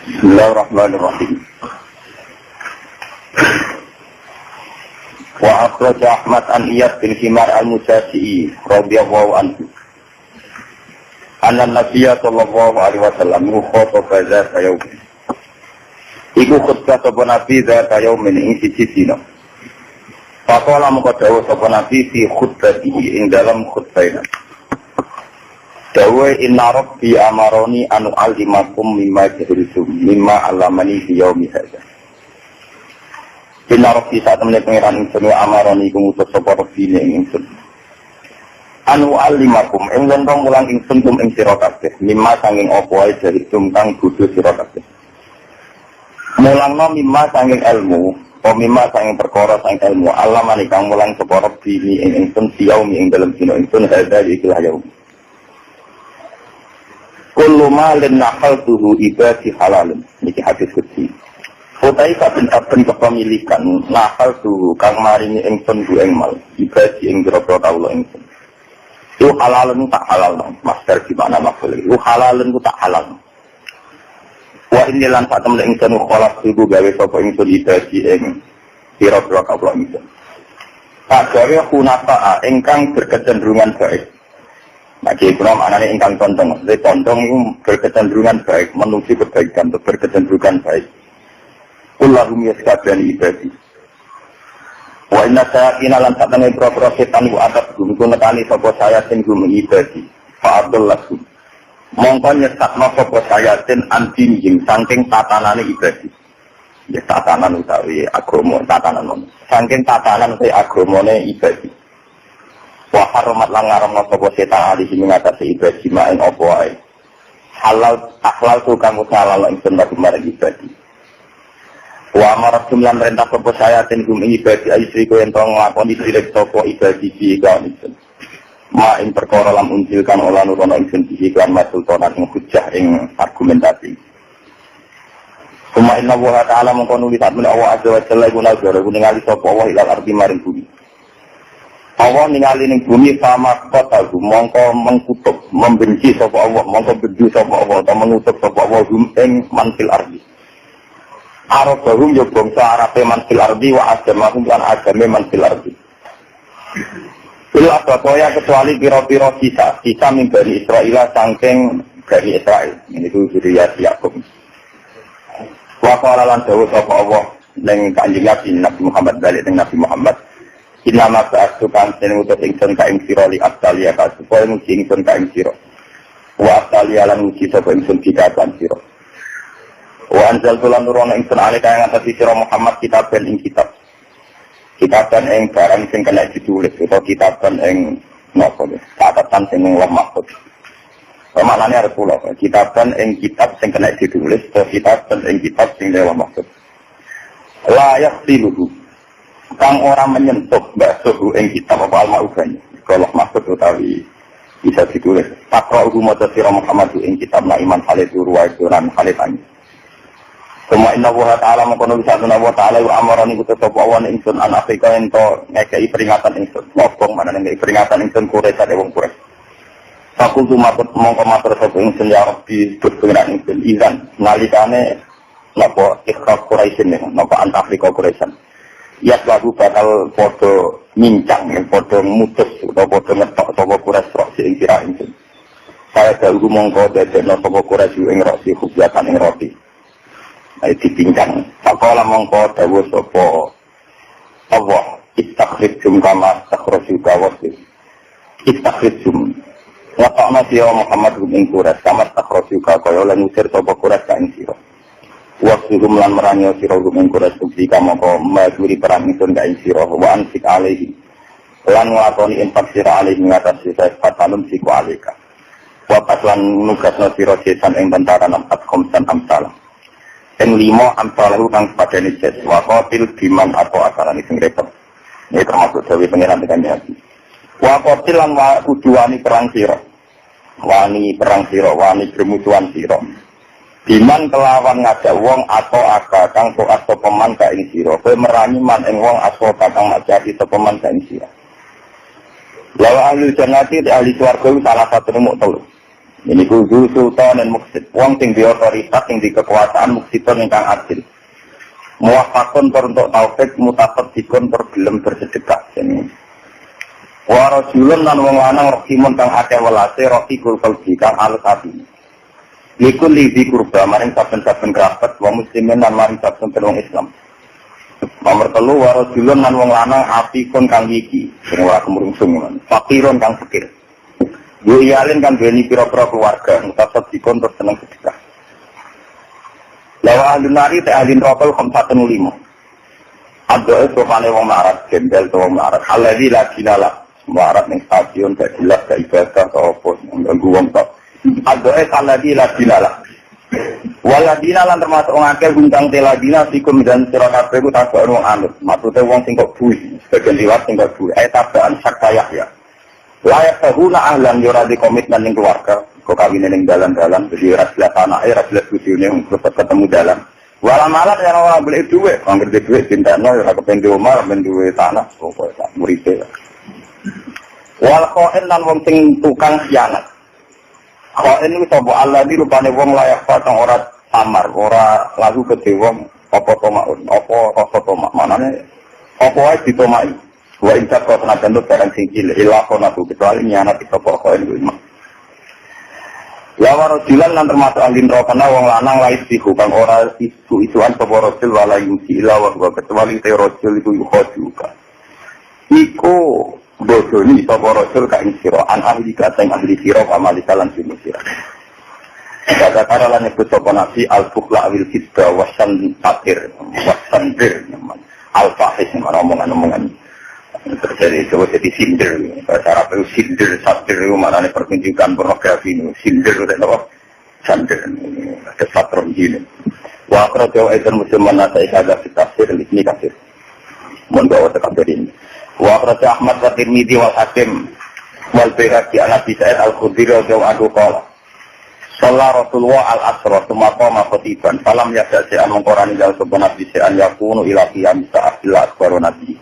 Bismillahirrahmanirrahim. Wa akhraja Ahmad an Iyad bin Himar al-Mujasi'i radhiyallahu anhu. Anna Nabiyya sallallahu alaihi wasallam khutbah dzata yaum. Iku khutbah sapa Nabi dzata yaum ing siji dina. Faqala moko dawuh sapa Nabi fi khutbatihi ing dalam khutbahnya. Dawe inna rabbi amaroni anu alimakum mimma jahiltum mimma alamani fi yaumi hadza. Inna rabbi saat temen pengiran ingsun amaroni iku ngutus sapa rabbi ing ingsun. Anu alimakum ing lentong mulang ingsun tum ing sira kabeh mimma sanging apa wae jahiltum kang bodho sira kabeh. Mulangno mimma sanging ilmu, apa mimma sanging perkara sanging ilmu alamani kang mulang sapa rabbi ing ingsun fi yaumi ing dalem dina ingsun hadza iki yaum. Kullu malin nakhaltuhu ibadi halalun. Niki hadis kutsi. Utai kabin kepemilikan nakhaltuhu kang maringi ingsun ku ing mal ibadi ing grobro kawula ingsun. Itu halalun tak halal. Master gimana maksudnya? Itu halalun tak halal. Wa inni lan satem ingsun kholak iku gawe sapa ingsun ibadi ing grobro kawula ingsun. Tak gawe kunata ingkang berkecenderungan baik. Bagi Islam anaknya ingkang condong, jadi condong itu berkecenderungan baik, menuju kebaikan, berkecenderungan baik. Kullahum yaskabani ibadi. Wa inna sayatina lan satane pro-pro setan ku atas gum ku nekani sapa sayatin gum ibadi. Fa abdullahu. Mongko nyesatno sapa sayatin antinjing saking tatanane ibadi. Ya tatanan utawi agama, tatanan. Saking tatanan utawi agamane ibadi. Wa haramat lan ngaramno sapa setan ali sing ngatasi ibadi maen apa wae. Halal tu kamu halal ingsun bagi marang ibadi. Wa amara jumlan perintah sapa sayatin gum ibadi aisri ko ento nglakoni sirik sapa ibadi iki kan ingsun. Ma ing perkara lam unjilkan olah nurono ingsun iki kan masultonan ing hujjah ing argumentasi. Kuma inna wa ta'ala mongko nulis atmen Allah azza wa jalla iku nazar ningali sapa Allah ilal ardi maring bumi. Allah ningali ning bumi sama kota mongko mengkutuk, membenci sapa Allah, mongko benci sapa Allah, atau mengutuk sapa Allah ing manfil ardi. Arabahum yo bangsa Arabe manfil ardi wa ajamahum lan agame manfil ardi. Kulo ataya kecuali pira-pira sisa min Bani Israil saking Bani Israil. Ini ku zuriyat Yakub. Wa qala lan dawuh sapa Allah ning Kanjeng Nabi Muhammad balik ning Nabi Muhammad. Inama ba'astu kang sing utus ingsun ka ing sira li astalia ka supaya muji ingsun ka ing sira. Wa astalia lan muji sapa ingsun dikatan sira. Wa anzaltu lan nurono ingsun alika ing atas sira Muhammad kitaben ing kitab. Kitaben ing barang sing kena ditulis utawa kitaben ing napa ya? Catatan sing wong maksud. Pamanane arep kula, kitaben ing kitab sing kena ditulis utawa kitaben ing kitab sing wong maksud. La yaqtiluhu kang orang menyentuh basuh ing kitab apa al-ma'ubani kalau maksud utawi bisa ditulis takra ugu maca sira Muhammad ing kitab na iman halid ruwairan halidan kuma inna wa ta'ala mengkono bisa wa ta'ala wa amarani kutu sapa wa ingsun an afrika ento ngekei peringatan ingsun ngobong mana ngekei peringatan ingsun kuresa de wong kures fakultu makut mongko matur sapa ingsun ya rabbi berpengiran ingsun izan nalikane napa ikhlas Quraisyin napa an Afrika Quraisyan ya lagu bakal foto mincang, foto mutus atau foto ngetok sapa Quraisy rok sing kira ingsun. Saya dahulu mongko dadekno sapa Quraisy ing rosi hubatan ing roti. Ayo dipincang. Pakola mongko dawuh sapa Allah istakhrijum kama takhraju kawasi. Istakhrijum. Wata'na sira Muhammad ing Quraisy kama takhraju kaya lan usir sapa Quraisy ka ing sira. Waktu lan merangi sira ing Quraisy bukti kamangka maduri perang ingsun ka ing sira wa ansik alaihi lan nglakoni infak sira alaihi ngatas sisa fatalun siku alika wa paslan nugasna sira sesan ing tentara nampat komsan amsal ing 5 amsalahu kang padane jes wa qatil biman atau asalane sing repot iki termasuk dewe pangeran tekan hati wa qatil lan kudu wani perang sira wani bermusuhan sira Diman kelawan ngajak wong atau aga kang soat sopeman ka ing sira. Kowe merangi man ing wong atau kang ngajak sopeman ka ing sira. Lawa ahli jannati di ahli swarga salah satu muk telu. Ini kudu sultan dan muksid. Wong sing di otoritas, sing di kekuasaan muksidon ingkang adil. Muwafaqun untuk taufik, mutafaddiqun gelem bersedekah. Ini. Wa rajulun lan wong lanang rahimun kang akeh welase, rahiqul qalbi kang alus ati. Likul lidhi kurba maring saben-saben kerabat wong muslimin lan maring saben wong Islam. Nomor 3 wa rajulun lan wong lanang afikun kang iki, sing ora kemrungsung, fakirun kang fakir. Yo iyalin kan duweni pira-pira keluarga, mutasab dikon terus seneng sedekah. Lawa ahli nari te ahli neraka 515. Ada sopane wong marat, gembel to wong marat. Alladzi la dilala. Marat ning stadion gak jelas gak ibadah to opo nganggo wong tok. Ada alladzi la dilala. Waladina lan termasuk wong akeh guntang teladina sikum dan sira kabeh ku takok wong anut. Maksude wong sing kok bui, sebagian liwat sing kok bui. Tabaan sakayah ya. Layak tahuna ahlan yura di komitmen yang keluarga kok kawin yang dalan-dalan jadi rasilah tanah rasilah bujurnya untuk ketemu dalan walau malah yang orang beli duit angker di duit cinta no yura kepen di rumah kepen duit tanah pokoknya muridnya wal koen dan wong sing tukang khianat koen itu sobo Allah di rupanya wong layak patang orang samar orang lagu ke wong opo tomaun opo rasa tomak mananya opo aja ditomai wa incat kau tenaga itu barang singkil ilakon aku kecuali nyanat itu pokoknya itu imam lawa rojilan dan termasuk alin rokana wong lanang lais sihu kang ora isu-isuan sopo rojil wala yungsi ilawa kecuali te rojil itu yukhojuka iku bodoni sopo rojil ka insiro an ahli kata yang ahli siro amali salam sinu siro kata karalan nyebut sopo nasi al-fukhla awil kisda wasan takir wasan bir al-fahis omongan-omongan terjadi coba jadi sindir cara itu sindir satir itu mana nih pertunjukan pornografi ini sindir itu apa sindir ada patron gini waktu jauh itu musliman nasa isaga tafsir ini kafir membawa tekabirin waktu Ahmad wa Tirmidzi wal Hakim wal Baihaqi an Abi Sa'id al-Khudri radhiyallahu anhu qala sallallahu Rasulullah al-asra thumma qama khatiban falam yasa'an mengqorani dal subhana bi sa'an yakunu ila qiyam sa'at ila akbaru nabi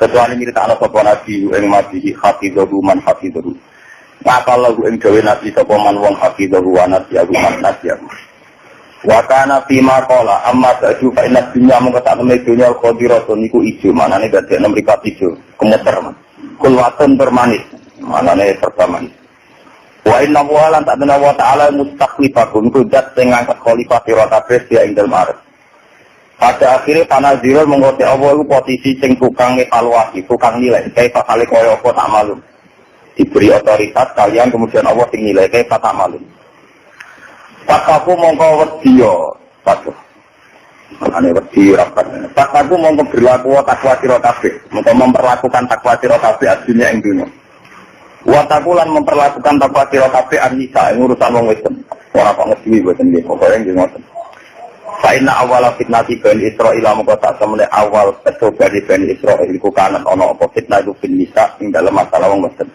kecuali mirita ana sapa nabi ing mati hafidhu man hafidhu maka lagu ing gawe nabi sapa man wong hafidhu wa nasiya man nasiya wa kana fi ma qala amma ta'ju fa inna dunya mung ketak temne dunya qadiratun niku ijo manane dadi mripat ijo kemuter kulwatun permanis manane pertamanis wa inna wa lan ta'ala wa ta'ala mustaqlifakum kudat sing ngangkat khalifah sira kabeh ya ing dalem arep. Pada akhirnya Tanazirul mengerti Allah itu posisi sing tukang evaluasi, tukang nilai. Kayak kali kaya apa tak malum. Diberi otoritas kalian kemudian Allah sing nilai kayak tak malum. Pakaku mongko wedya, patuh. Ane wedi rapat. Pakaku mongko berlaku takwa sira kabeh, mongko memperlakukan takwa sira kabeh adunya ing dunya. Watakulan memperlakukan takwa sira kabeh anisa ing urusan wong wedok. Ora kok ngedi boten nggih, pokoke nggih ngoten. Saina awal fitnah Bani Israil mongko sak temene awal percobaan Bani Israil iku kanan ana apa fitnah itu finisa ing dalam masalah wong mesti.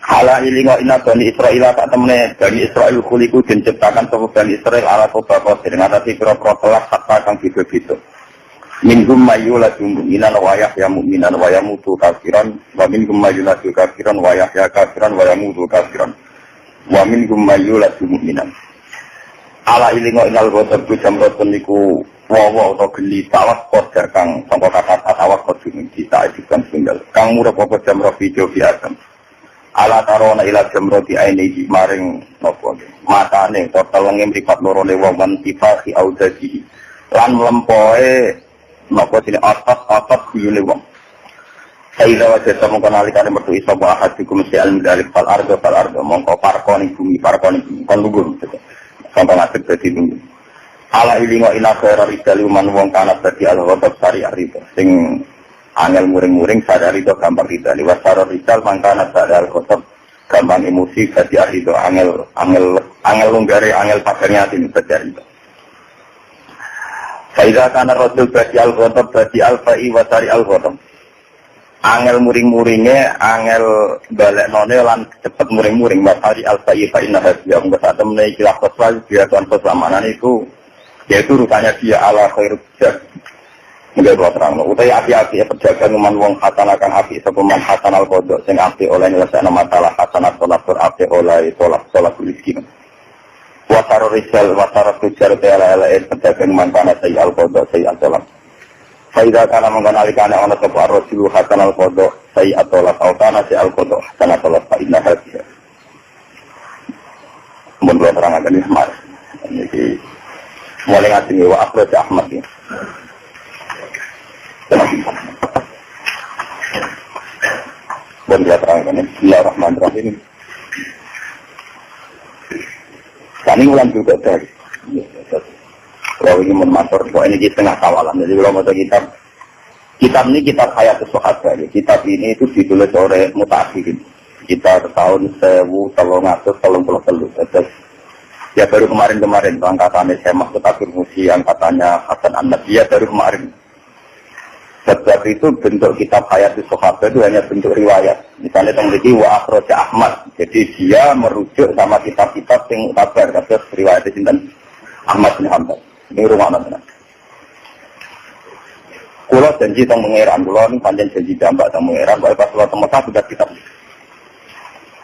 Hala ilinga ina Bani Israil sak temene Bani Israil kuliku diciptakan sapa Bani Israil ala kota dengan ati pira-pira kelas sakta kang beda-beda. Minhum mayyulatu mu'minan wa yahya mu'minan wa yamutu kafiran wa minhum mayyulatu kafiran wa yahya kafiran wa yamutu kafiran wa minhum mayyulatu mu'minan. Ala ilingo inal gotor ku jamroton niku wawa atau geli tawas kodar kang sangka kata tawas kodar kita ajukan singgal kang murah apa jamroh video biadam ala tarona ila jamroh di aini maring nopo matane total ngem ripat lorone wawan tifahi audaji lan melempoe nopo sini otot guyune wong Saila wajah sama kenalikan yang bertu isa buah hatiku mesti al-midalik fal-ardo mongko parkoni bumi kon lugur sampai ngasih jadi tinggi. Ala ilingo ina khaira ridal uman wong kanat dadi al-ghatab syariah ridho. Sing angel muring-muring sadar ridho gampang ridho. Liwat syariah ridal mangkanat sadar al-ghatab gampang emosi dadi ridho. Angel lunggare angel pagarnya hati dadi ridho. Faiza kana rajul dadi al-ghatab dadi al-fa'i wa syariah al-ghatab. Angel muring-muringnya, angel balik none lan cepet muring-muring. Matahari al-fa'i fa'inna hasbiya. Mungkin saat menaiki kilah khoswal, dia tuan keselamanan itu, yaitu rupanya dia ala khairul jah. Mungkin kalau terang, utai api-api perjagaan uman wong hasan akan api sepeman hasan al-kodok sing api oleh nyelesaikan masalah hasan al-sholat api oleh sholat miskin. Wasaro risal wasaro tujar tela perjagaan uman kana say al-kodok say al-sholat. Faidah kana mengenalikan ana sapa rasul hasan al-kodok say al-sholat atau kana say al-kodok hasan al-sholat fa inna hadhihi. Mun kalau terang akan ini mas. Ini mulai ngaji wa akhraj Ahmad ini. Dan dia terangkan ini Bismillahirrahmanirrahim. Kami ulang juga dari kalau ini menmatur bahwa ini setengah kawalan. Jadi kalau mau kitab ini kitab Hayatus Sahabat. Kitab ini itu ditulis oleh Mutaakhirin kitab tahun 1333. Ya baru kemarin angkatannya saya maksud Akhir Musi angkatannya Hasan An-Nabiyah baru kemarin. Sebab itu bentuk kitab Hayatus Sahabat itu hanya bentuk riwayat. Misalnya memiliki wa akhraj Ahmad. Jadi dia merujuk sama kitab-kitab yang mutabar kasus riwayat sinten Ahmad bin Hanbal. Ini rumah mana? Kulo janji teng pangeran, kulo ini panjang janji jambak teng pangeran. Kalau pas kulo teng Mekah sudah kitab.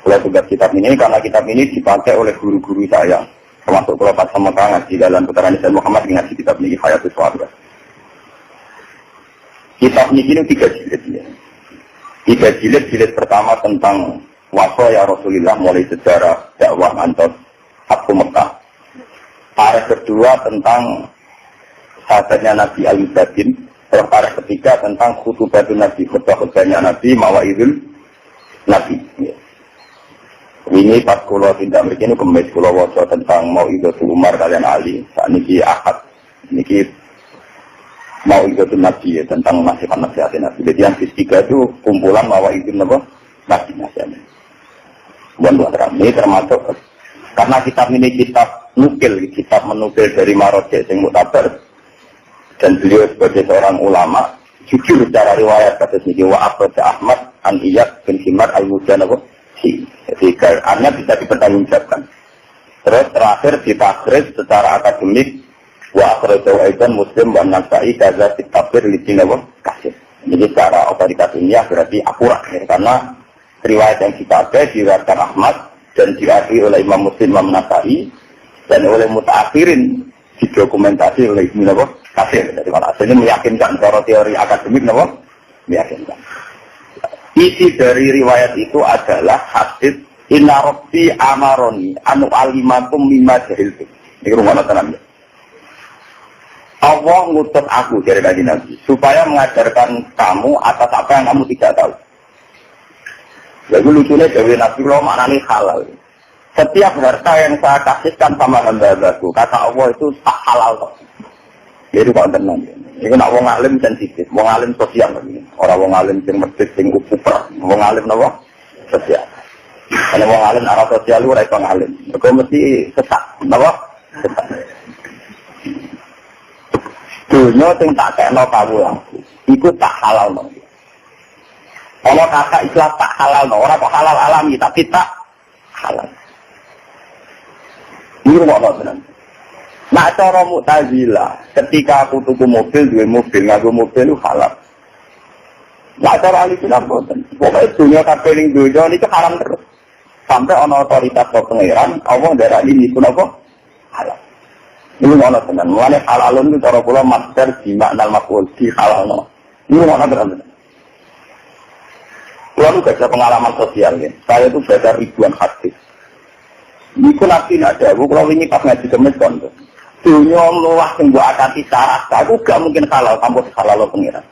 Kulo sudah kitab ini karena kitab ini dipakai oleh guru-guru saya. Termasuk kulo pas sama Mekah di dalam putaran Islam Muhammad ngaji kitab ini Hayatus Sahabat. Kitab ini 3 jilid ya. 3 jilid pertama tentang wasaya Rasulullah mulai sejarah dakwah antos Fathu Mekah. Parah kedua tentang sahabatnya Nabi Al-Mubadin. Parah ketiga tentang khutubatun Nabi, khutbah-khutbahnya Nabi, mawaidul Nabi. Ya. Ini pas kulo tidak begini kemis kulo waso tentang mau'idatul Umar kalian Ali. Saat ini akad. Ini mau ikut Nabi ya, tentang nasihat Nabi. Jadi yang ketiga itu kumpulan mawaidul Nabi nasihat. Buat terang ini termasuk karena kitab ini kitab menukil dari Marojek yang mutabar dan beliau sebagai seorang ulama jujur secara riwayat kata sini wa akhraj Ahmad an Iyad bin Himar al-Mujana jadi karena bisa dipertanggungjawabkan. Terus terakhir ditakhris secara akademik wa akhrajahu aidan Muslim wa Nasa'i kaza kitabir li dinawa kasih. Jadi secara otoritas ilmiah berarti akurat ya, karena riwayat yang dipakai diriwayatkan Ahmad dan diakui oleh Imam Muslim Imam Nasa'i dan oleh mutaakhirin didokumentasi oleh Ibnu Katsir. Jadi kalau aslinya meyakinkan secara teori akademik meyakinkan. Isi dari riwayat itu adalah hadis inna rabbi amaroni anu alimakum mimma jahiltum. Ini rumah tenan. Allah ngutus aku dari kanjeng Nabi supaya mengajarkan kamu atas apa yang kamu tidak tahu. Jadi lucunya dari Nabi Allah maknanya halal. Setiap harta yang saya kasihkan sama hamba-hambaku, kata Allah itu tak halal. Jadi kok tenang. Ini nak wong alim sensitif, wong alim sosial begini. Orang wong alim sing medhit sing kuper, wong alim napa? Sosial. Karena wong alim arah sosial ora iso ngalim. Mergo mesti sesat, napa? Sesat. Dunia yang tak kena kawula iku tak halal no. Kalau kata Islam tak halal no, orang kok halal alami tapi tak halal. Ini rumah benar. Nah cara Mu'tazilah ketika aku tuku mobil, dua mobil, ngaku mobil itu halal. Nah cara Ahlussunnah boten. Pokoknya dunia kabeh ning dunia itu haram terus. Sampai ana otoritas pengeran, Allah darani niku napa? Halal. Ini mana benar, mulanya halalun itu cara pula master di makna makul di halalno. Ini mana benar. Lalu baca pengalaman sosial ya. Saya itu baca ribuan hadis. Ini pun nanti ada. Kalau ini pas ngaji kemis konten. Dunia luas yang buat akati syarat. Aku gak mungkin halal tanpa halal pengiran.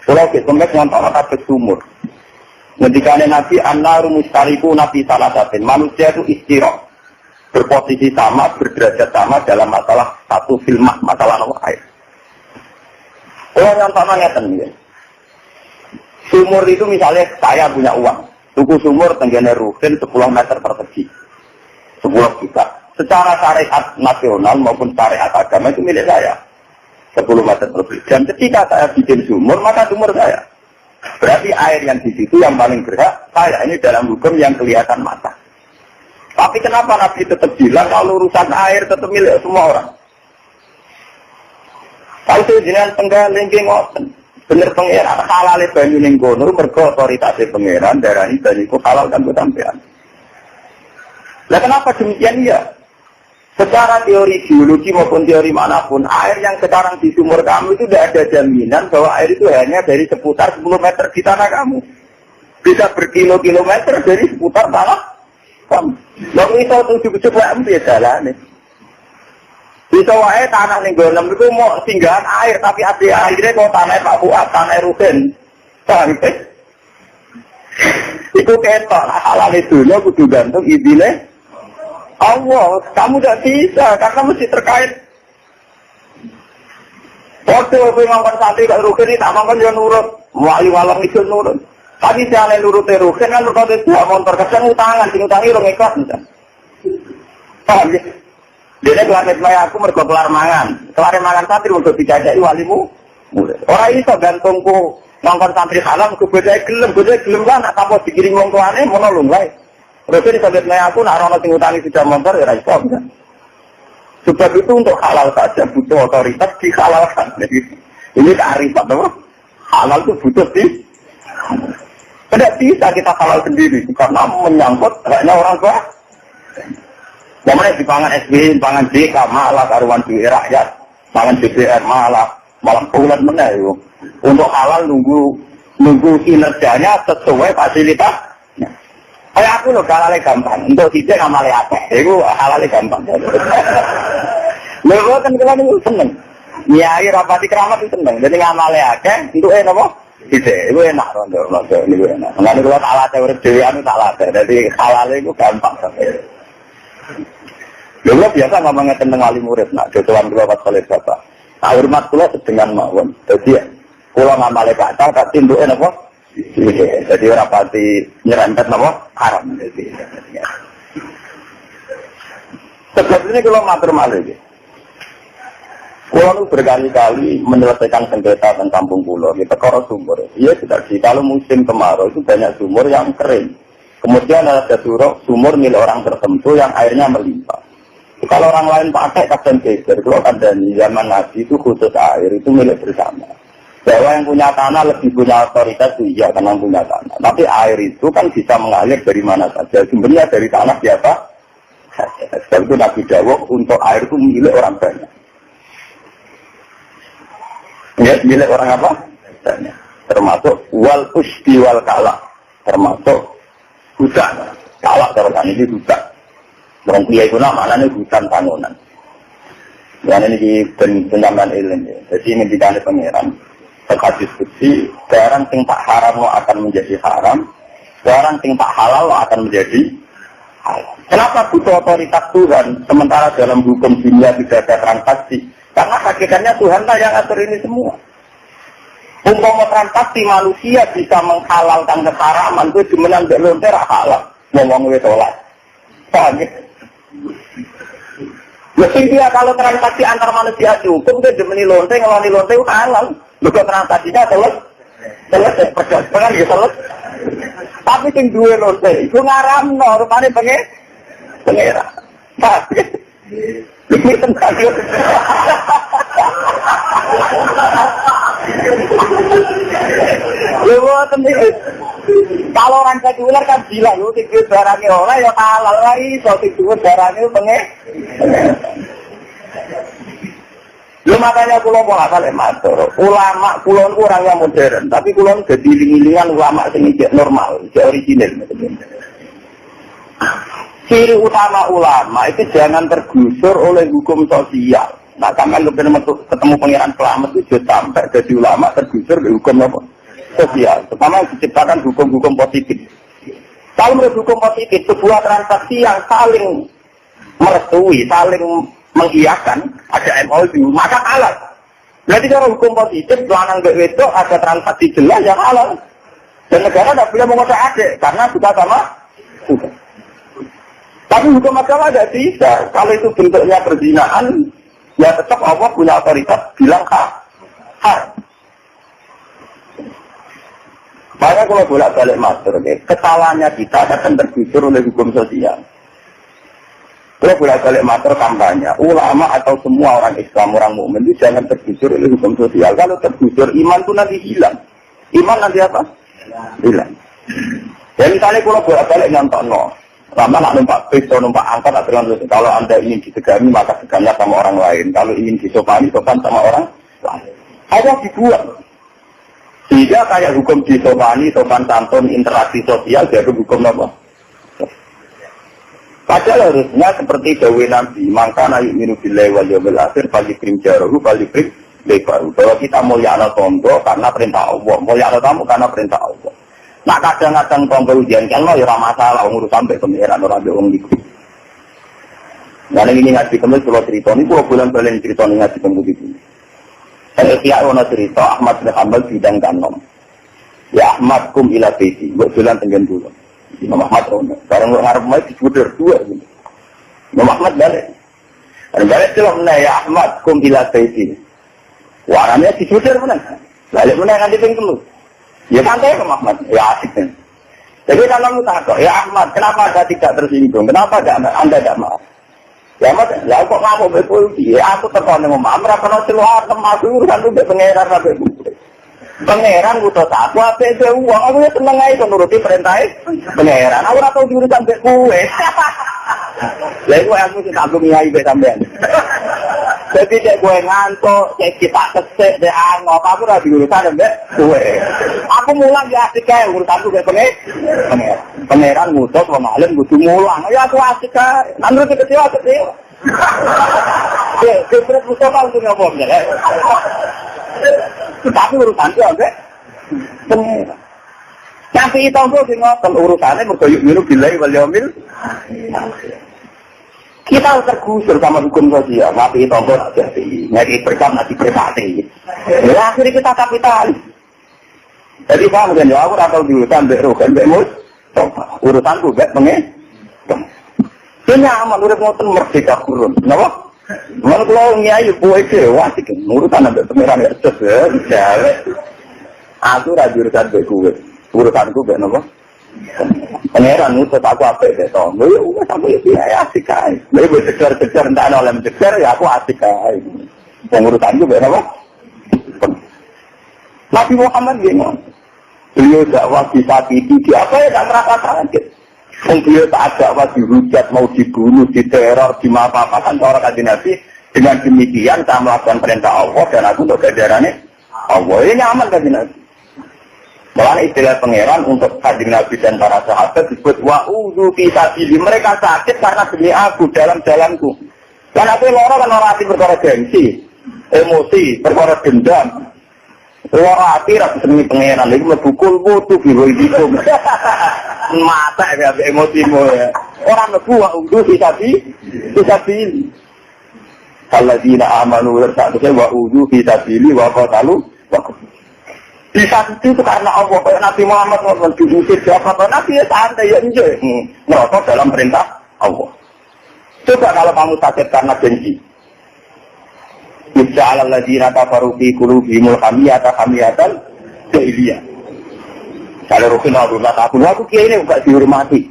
Kalau kita kemis ngontok kabeh sumur. Ketika Nabi an-naru mustariku nabi salah satu. Manusia itu istirah. Berposisi sama, berderajat sama dalam masalah satu filmah, masalah air. Kalau yang sama ngeten ya. Sumur itu misalnya saya punya uang, tuku sumur tenggene ruhin 10 meter persegi, 10 juta. Secara syariat nasional maupun syariat agama itu milik saya, 10 meter persegi. Dan ketika saya bikin sumur, maka sumur saya. Berarti air yang di situ yang paling berhak saya. Ini dalam hukum yang kelihatan mata. Tapi kenapa Nabi tetap bilang kalau urusan air tetap milik semua orang? Kalau jenengan penggaling ki ngoten. Bener pangeran halal banyu ning kono mergo otoritas pangeran darani banyu iku halal kan sampean. Lah kenapa demikian ya? Secara teori biologi maupun teori manapun, air yang sekarang di sumur kamu itu tidak ada jaminan bahwa air itu hanya dari seputar 10 meter di tanah kamu. Bisa berkilo-kilometer dari seputar tanah kamu. Lalu itu 7 ya jalan nih. Bisa wae tanah ning golem itu mau singgahan air, tapi airnya kok tanah Pak Fuad, tanah Ruben. Paham ya? Itu ketok, halal itu kudu gantung izine Allah, kamu tidak bisa, karena mesti terkait. Waktu aku ngomong santri tak rugen ini, tak ngomong dia nurut. Wali walang itu nurut. Tapi saya nurutnya rugen kan nurut itu motor kesan utangan, sing utangi orang ikhlas. Paham ya? Dia kelar maya aku mergo kelar mangan. Kelar mangan santri untuk dijajaki walimu. Orang ini so gantungku ngongkon santri halam, kebedae gelem kan, tak apa dikirim wong tuane mono lungai. Terus ini sampai aku nak rono sing utangi sudah motor ya iso kan. Sebab itu untuk halal saja butuh otoritas dihalalkan. Ini kearifan apa? Halal itu butuh tidak bisa kita halal sendiri karena menyangkut haknya orang tua. Namanya di pangan SBY, pangan JK malah karuan duit rakyat, pangan DPR malah bulan mana itu. Untuk halal nunggu kinerjanya sesuai fasilitas. Kayak aku loh halalnya gampang, untuk tidak ngamalnya apa? Itu halalnya gampang. Lalu kan kita ini seneng, nyai rapati keramat itu seneng. Jadi ngamalnya apa? Untuk apa? Tidak, itu enak rondo, ini enak. Mengenai kalau tak latih urip dewan itu tak latih. Jadi halalnya itu gampang sampai. Lalu biasa ngomongnya tentang wali murid, nak jodohan dua pas oleh bapak. Tak hormat pula sedengan mawon. Jadi kalau ngamalnya kata, tak tindukin apa? Jadi rapati nyerempet nama haram. Sebab ini kalau matur malih. Kulo berkali-kali menyelesaikan sengketa tentang kampung pulau. Kita perkara sumur. Iya tidak sih. Kalau musim kemarau itu banyak sumur yang kering. Kemudian ada sumur milik orang tertentu yang airnya melimpah. Kalau orang lain pakai kadang geger. Kalau ada di zaman Nabi itu khusus air itu milik bersama. Bahwa yang punya tanah lebih punya otoritas itu iya karena punya tanah. Tapi air itu kan bisa mengalir dari mana saja. Sumbernya dari tanah siapa? Sebab itu Nabi Dawud untuk air itu milik orang banyak. Ya, milik orang apa? Banyak. Termasuk wal usdi wal kalak. Termasuk hutan. Kalak terutama ini hutan. Orang kuliah itu namanya hutan bangunan. Yang ini di penjaman ilmu. Jadi ini ditanya pangeran. Hadis kutsi, barang sing tak haram akan menjadi haram, barang sing tak halal akan menjadi halal. Kenapa butuh otoritas Tuhan, sementara dalam hukum dunia tidak ada transaksi? Karena hakikatnya Tuhan lah yang atur ini semua. Umpama transaksi manusia bisa menghalalkan keharaman, itu dimenang belonter halal. Ngomong we tolak. Paham ya? Mesti dia kalau transaksi antar manusia cukup, dia demeni lonte, ngeloni lonte itu halal. Bukan transaksinya selesai perdagangan ya selesai. Tapi sing duwe lonte itu ngaramno rupane pengera. Tapi iki tentang kalau orang sekuler kan bilang lu tiga barangnya orang ya halal lagi, so tiga barangnya pengera. Lu makanya kulo mau asal matur. Ulama kulo orang yang modern, tapi kulo jadi lingan ulama sing normal, original. Ciri utama ulama itu jangan tergusur oleh hukum sosial. Nah, sampai lu ketemu pangeran selamat itu sampai jadi ulama tergusur oleh hukum apa? Sosial. Pertama diciptakan hukum-hukum positif. Kalau menurut hukum positif, sebuah transaksi yang saling merestui, saling mengiyakan, ada MOU, maka halal. Berarti cara hukum positif, lanang ke wedok ada transaksi jelas yang halal. Dan negara tidak boleh mengotak adik, karena suka sama suka. Tapi hukum agama tidak bisa. Kalau itu bentuknya perzinahan, ya tetap Allah punya otoritas bilang hak. Makanya kalau bolak-balik master, kesalahannya kita akan tergusur oleh hukum sosial. Kalau bolak-balik matur kampanye, ulama atau semua orang Islam, orang mukmin itu jangan tergusur oleh hukum sosial. Kalau tergusur, iman itu nanti hilang. Iman nanti apa? Hilang. Ya misalnya kalau bolak-balik nyontok lama nak numpak bis atau numpak angkot atau kalau Anda ingin disegani maka seganlah sama orang lain. Kalau ingin disopani, sopan sama orang lain. Ada dibuat. Sehingga kayak hukum disopani, sopan santun, interaksi sosial, jadi hukum apa? Padahal harusnya seperti dawe Nabi, maka naik minu billahi wal yawmil akhir falikrim jarahu falikrim lebaru. Bahwa kita mulyana tonggo karena perintah Allah, mulyana tamu karena perintah Allah. Nah kadang-kadang tonggo ujian kalau ya masalah ngurus sampai pengiran orang beong gitu. Nah ini ngaji kemudian kalau cerita ini kalau bulan-bulan cerita ini ngaji kemudian itu. Saya kira ada cerita Ahmad bin Hanbal bidang kanom. Ya Ahmad kum ila beti, buat bulan tenggen dulu. Imam Ahmad sekarang ngarep mai dicuder dua gitu. Imam Ahmad balik. Dan balik celok ya Ahmad kum ila baiti. Warnanya dicuder mana? Balik mana kan ditengkel. Ya santai Imam Ahmad, ya asik kan. Jadi kalau takut, ya Ahmad, kenapa Anda tidak tersinggung? Kenapa Anda tidak maaf? Ya Ahmad, ya kok kamu berpolisi? Ya aku terkon ngomong, ora kena celuar temas urusan itu pengeran kabeh. Pangeran butuh satu apa itu uang, aku ya seneng aja menuruti perintah pangeran. Aku ora tau diurusan mbek kowe. Lha kowe aku sing tak ngiyai mbek sampean. Jadi cek kowe ngantuk, cek kita kesek dek apa aku ora diurusan mbek kowe. Aku mulang ya asik kae urusanku mbek pangeran. Pangeran ngutus wong alim kudu mulang. Ya aku asik kae. Nang nuruti kecewa. Kepret Mustafa untuk ngomong ya. Tapi urusan itu sampai pengeran. Sampai itu aku ngotot urusannya mergoyuk minum billahi wal yaumil. Kita tergusur sama hukum sosial. Tapi itu aku tak jadi. Nyari berkam nanti privasi. Ya akhirnya kita kapitalis. Jadi paham kan ya aku atau diurusan beru kan bemus. Urusanku bet pengen. Ini aman udah ngotot merdeka kurun. Kenapa? Kalau kalau nyai buat dewa sih, urusan ada pengiran ya terus, aku rajin urusan gue, urusanku ben apa? Pengiran itu aku apa itu? Gue aku ya asik aja, gue cecer entah oleh cecer ya aku asik aja, pengurusan gue ben apa? Nabi Muhammad gimana? Beliau dakwah di saat itu apa ya tak merasa kaget. Beliau tak ada dihujat, mau dibunuh, diteror, dimapa-apakan orang kaji Nabi. Dengan demikian saya melakukan perintah Allah dan aku untuk keadaannya Allah. Ini aman kaji Nabi. Malah istilah pangeran untuk kaji Nabi dan para sahabat disebut wa'udhu fi sabili. Mereka sakit karena demi aku dalam jalanku. Karena aku loro kan orang hati perkara gengsi, emosi, perkara dendam. Loro hati rasa demi pangeran. Ini membukul mutu biru itu. Mata ya emosimu ya. Orang lebu wa'udhu fi sabili. Alladzina amanu bersatunya wa'udhu fi sabili wa qatalu wa di saat itu karena Allah kayak Nabi Muhammad mau diusir siapa Nabi ya santai ya enjoy merosot dalam perintah Allah. Coba kalau kamu sakit karena gengsi. Insya alladzina kafaru fi qulubihimul hamiyatan jahiliyah. Kalau rukin aku kiai ini enggak dihormati.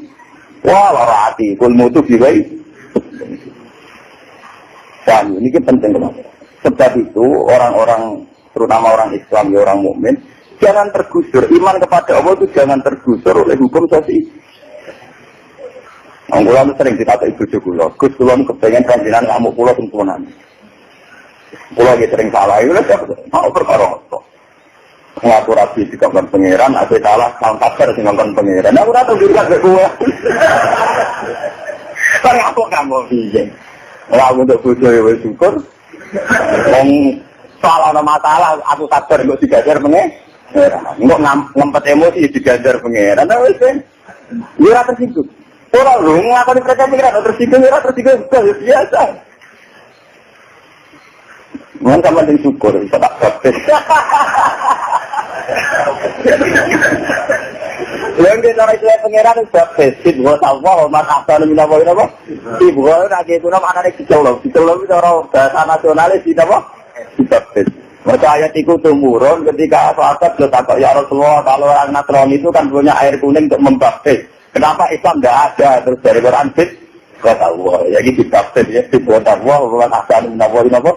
Wah, lara hati, kul mutu biwai. Dan ini penting banget. Sebab itu orang-orang, terutama orang Islam, ya orang mukmin, jangan tergusur. Iman kepada Allah itu jangan tergusur oleh hukum sosial. Anggulan sering ditata ibu jukulah. Gus kulon kepengen kanjinan ngamuk pulau sempurna. Pulau sering salah, itu mau perkara itu. Ngaturasi di kampung pangeran, aku salah, kampar di kampung pangeran. Aku rata juga ke gue. Kan aku kamu bisa. Kalau untuk bujo ya syukur. Soal ada masalah, aku kabar untuk digajar pangeran. Untuk ngempet emosi digajar pangeran. Nah, wes kan. Dia tersinggung. Orang lu ngakoni percaya pangeran tersinggung biasa. Mungkin sama dengan syukur, bisa tak praktis. Yang kita cara pengeran itu praktis. Ibu Allah, hormat asal minawai apa? Ibu lagi itu nama anak dicolong itu orang bahasa nasionalis itu apa? Praktis. Maka ayat itu turun ketika sahabat sudah takut ya Rasulullah kalau orang Nasrani itu kan punya air kuning untuk membaptis. Kenapa Islam tidak ada? Terus dari Quran Allah. Jadi ditafsir ya dibuat Allah, bukan asal menawari apa?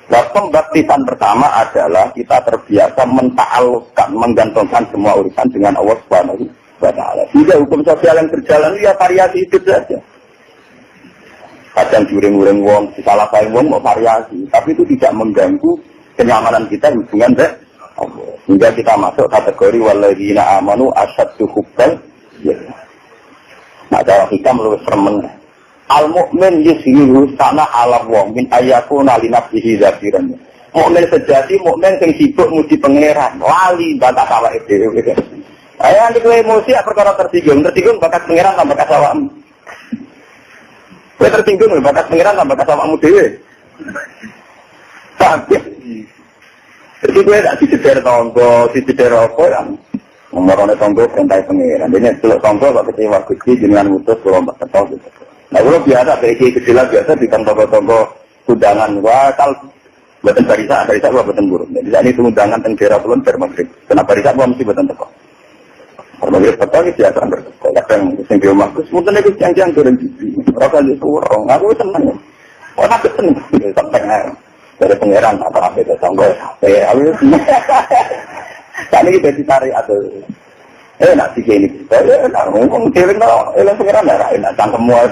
Nah, pembaptisan pertama adalah kita terbiasa menta'alluqkan, menggantungkan semua urusan dengan Allah Subhanahu wa Ta'ala. Sehingga hukum sosial yang berjalan ya variasi itu saja. Kadang juring-juring wong, salah saing wong mau variasi, tapi itu tidak mengganggu kenyamanan kita hubungan dengan Allah. Sehingga kita masuk kategori walladzina amanu asyaddu hubban. Ya. Nah, cara kita meluas remen. Al-mu'min yushiru sana ala wong min ayakuna li nafsihi zakiran. Mu'min sejati, mu'min sing sibuk muji pangeran, lali batas awake dhewe. Ayo nek kowe emosi perkara tersinggung bakat pangeran tambah bakas awakmu. Kowe tersinggung bakat pangeran tambah bakas awakmu dhewe. Tapi jadi kowe tak diceder tangga, diceder apa kan. Nomorane tangga perintah pangeran. Dene delok tangga kok kecewa Gusti jenengan mutus kula mbak ketol. Nah, kalau biasa, kayak kecilan biasa di tonggo-tonggo undangan. Wah, kalau buatan barisa gua buatan buruk. Jadi ini itu undangan tenggera pulun bermagrib. Kenapa barisa gua mesti buatan teko? Bermagrib teko ini biasa berteko. Kadang sing di rumah, terus mungkin itu siang-siang goreng cici. Rokal di surong, aku seneng. Wah, aku seneng. Sampai dari pangeran apa-apa itu tonggo. Aku seneng. Kali ini jadi tarik atau nak sih ini kita, nak ngomong kering no, elang pengiran darah, nak cangkem semua.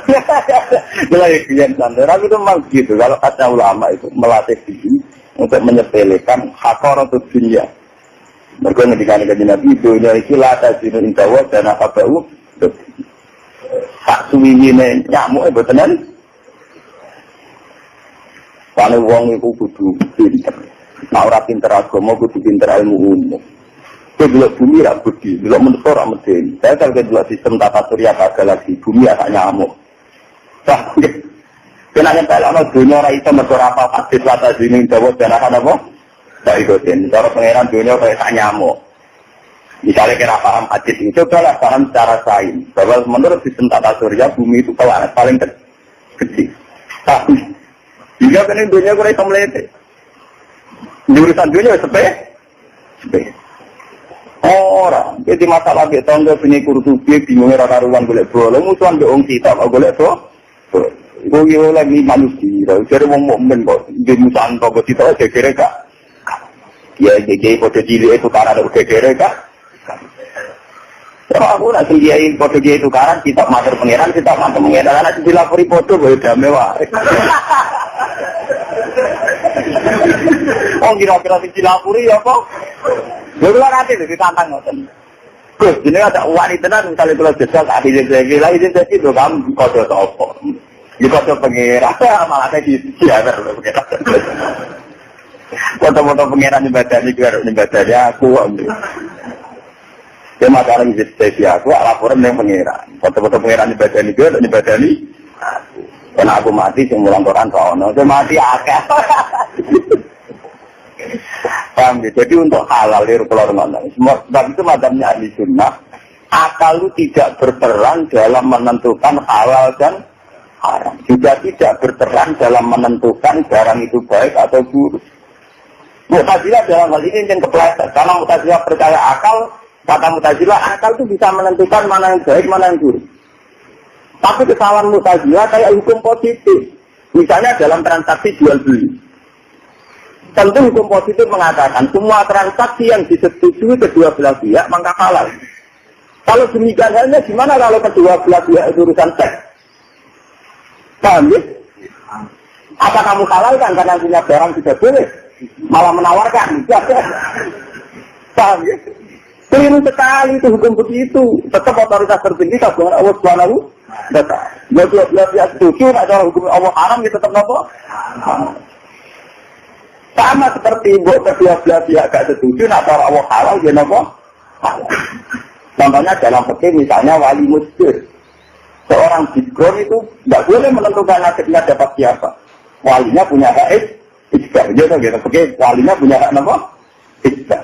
Mulai klien santai, tapi itu memang gitu. Kalau kata ulama itu melatih diri untuk menyepelekan hakor atau dunia. Mereka ngedikan kajian Nabi itu dari kilata sini intawa dan apa bau. Tak suwi ini nyamuk betulan. Kalau uang itu kudu pinter, nak ora pinter agama kudu pinter ilmu umum. Kalau bumi tak budi, kalau menurut orang medeni. Saya kalau sistem tata surya pada lagi, bumi agak nyamuk. Kenapa kalau dunia orang itu menurut apa hadis lata sini jawab dan apa? Tak ikutin. Cara pengeran dunia kayak tak nyamuk. Misalnya kira paham hadis itu, cobalah paham secara sains. Bahwa menurut sistem tata surya, bumi itu planet paling kecil. Tapi jika kan dunia kurang bisa melihat. Di urusan dunia sepeh. Orang, jadi masalah di tangga punya kurtubi bingungnya rata-ruan golek bola, musuhan doang kita kok golek so. Gue lagi manusia, jadi mau momen kok di musuhan tangga kita kira kak. Ya jadi foto cilik itu karena ada kira kak. Kalau aku nak sendiriin foto dia itu karena kita mater pangeran, kita mater pangeran, anak dilapori foto boleh damai wah. Oh kira-kira dilapori ya kok. Berulang nanti ditantang ngoten. Gus, ini ada wanita tenan misalnya kalau jajal tak izin lagi izin jadi itu kamu kode apa? Di kode pengira malah kayak gitu ya betul pengira. Foto-foto pengiran ibadah ini juga ibadahnya aku ambil. Dia masalah izin spesial aku laporan yang pengiran. Foto-foto pengiran ibadah ini juga ibadah ini. Karena aku mati yang mulang Quran soalnya, saya mati akeh. Paham ya? Jadi untuk halal keluar mana? Semua sebab itu madhabnya ahli sunnah. Akal itu tidak berperan dalam menentukan halal dan haram. Juga tidak berperan dalam menentukan barang itu baik atau buruk. Mu'tazilah dalam hal ini yang kepleset. Karena Mu'tazilah percaya akal, kata Mu'tazilah akal itu bisa menentukan mana yang baik, mana yang buruk. Tapi kesalahan Mu'tazilah kayak hukum positif. Misalnya dalam transaksi jual beli. Tentu hukum positif mengatakan semua transaksi yang disetujui kedua belah pihak maka halal. Kalau demikian halnya gimana kalau kedua belah pihak itu urusan seks? Paham ya? Apa kamu halalkan karena punya barang tidak boleh? Malah menawarkan. Paham ya? Keliru sekali itu hukum begitu. Tetap otoritas tertinggi kagungan Allah Subhanahu wa Ta'ala. Dua belah pihak setuju, ada hukum Allah haram ya tetap apa? Sama seperti kedua belah pihak gak setuju, nak cara Allah halal, dia apa? Halal. Contohnya dalam fikih misalnya wali musbir. Seorang bikron itu tidak boleh menentukan nasibnya dapat siapa. Walinya punya hak ijbar. Gitu. Fikih walinya punya hak apa? Ijbar.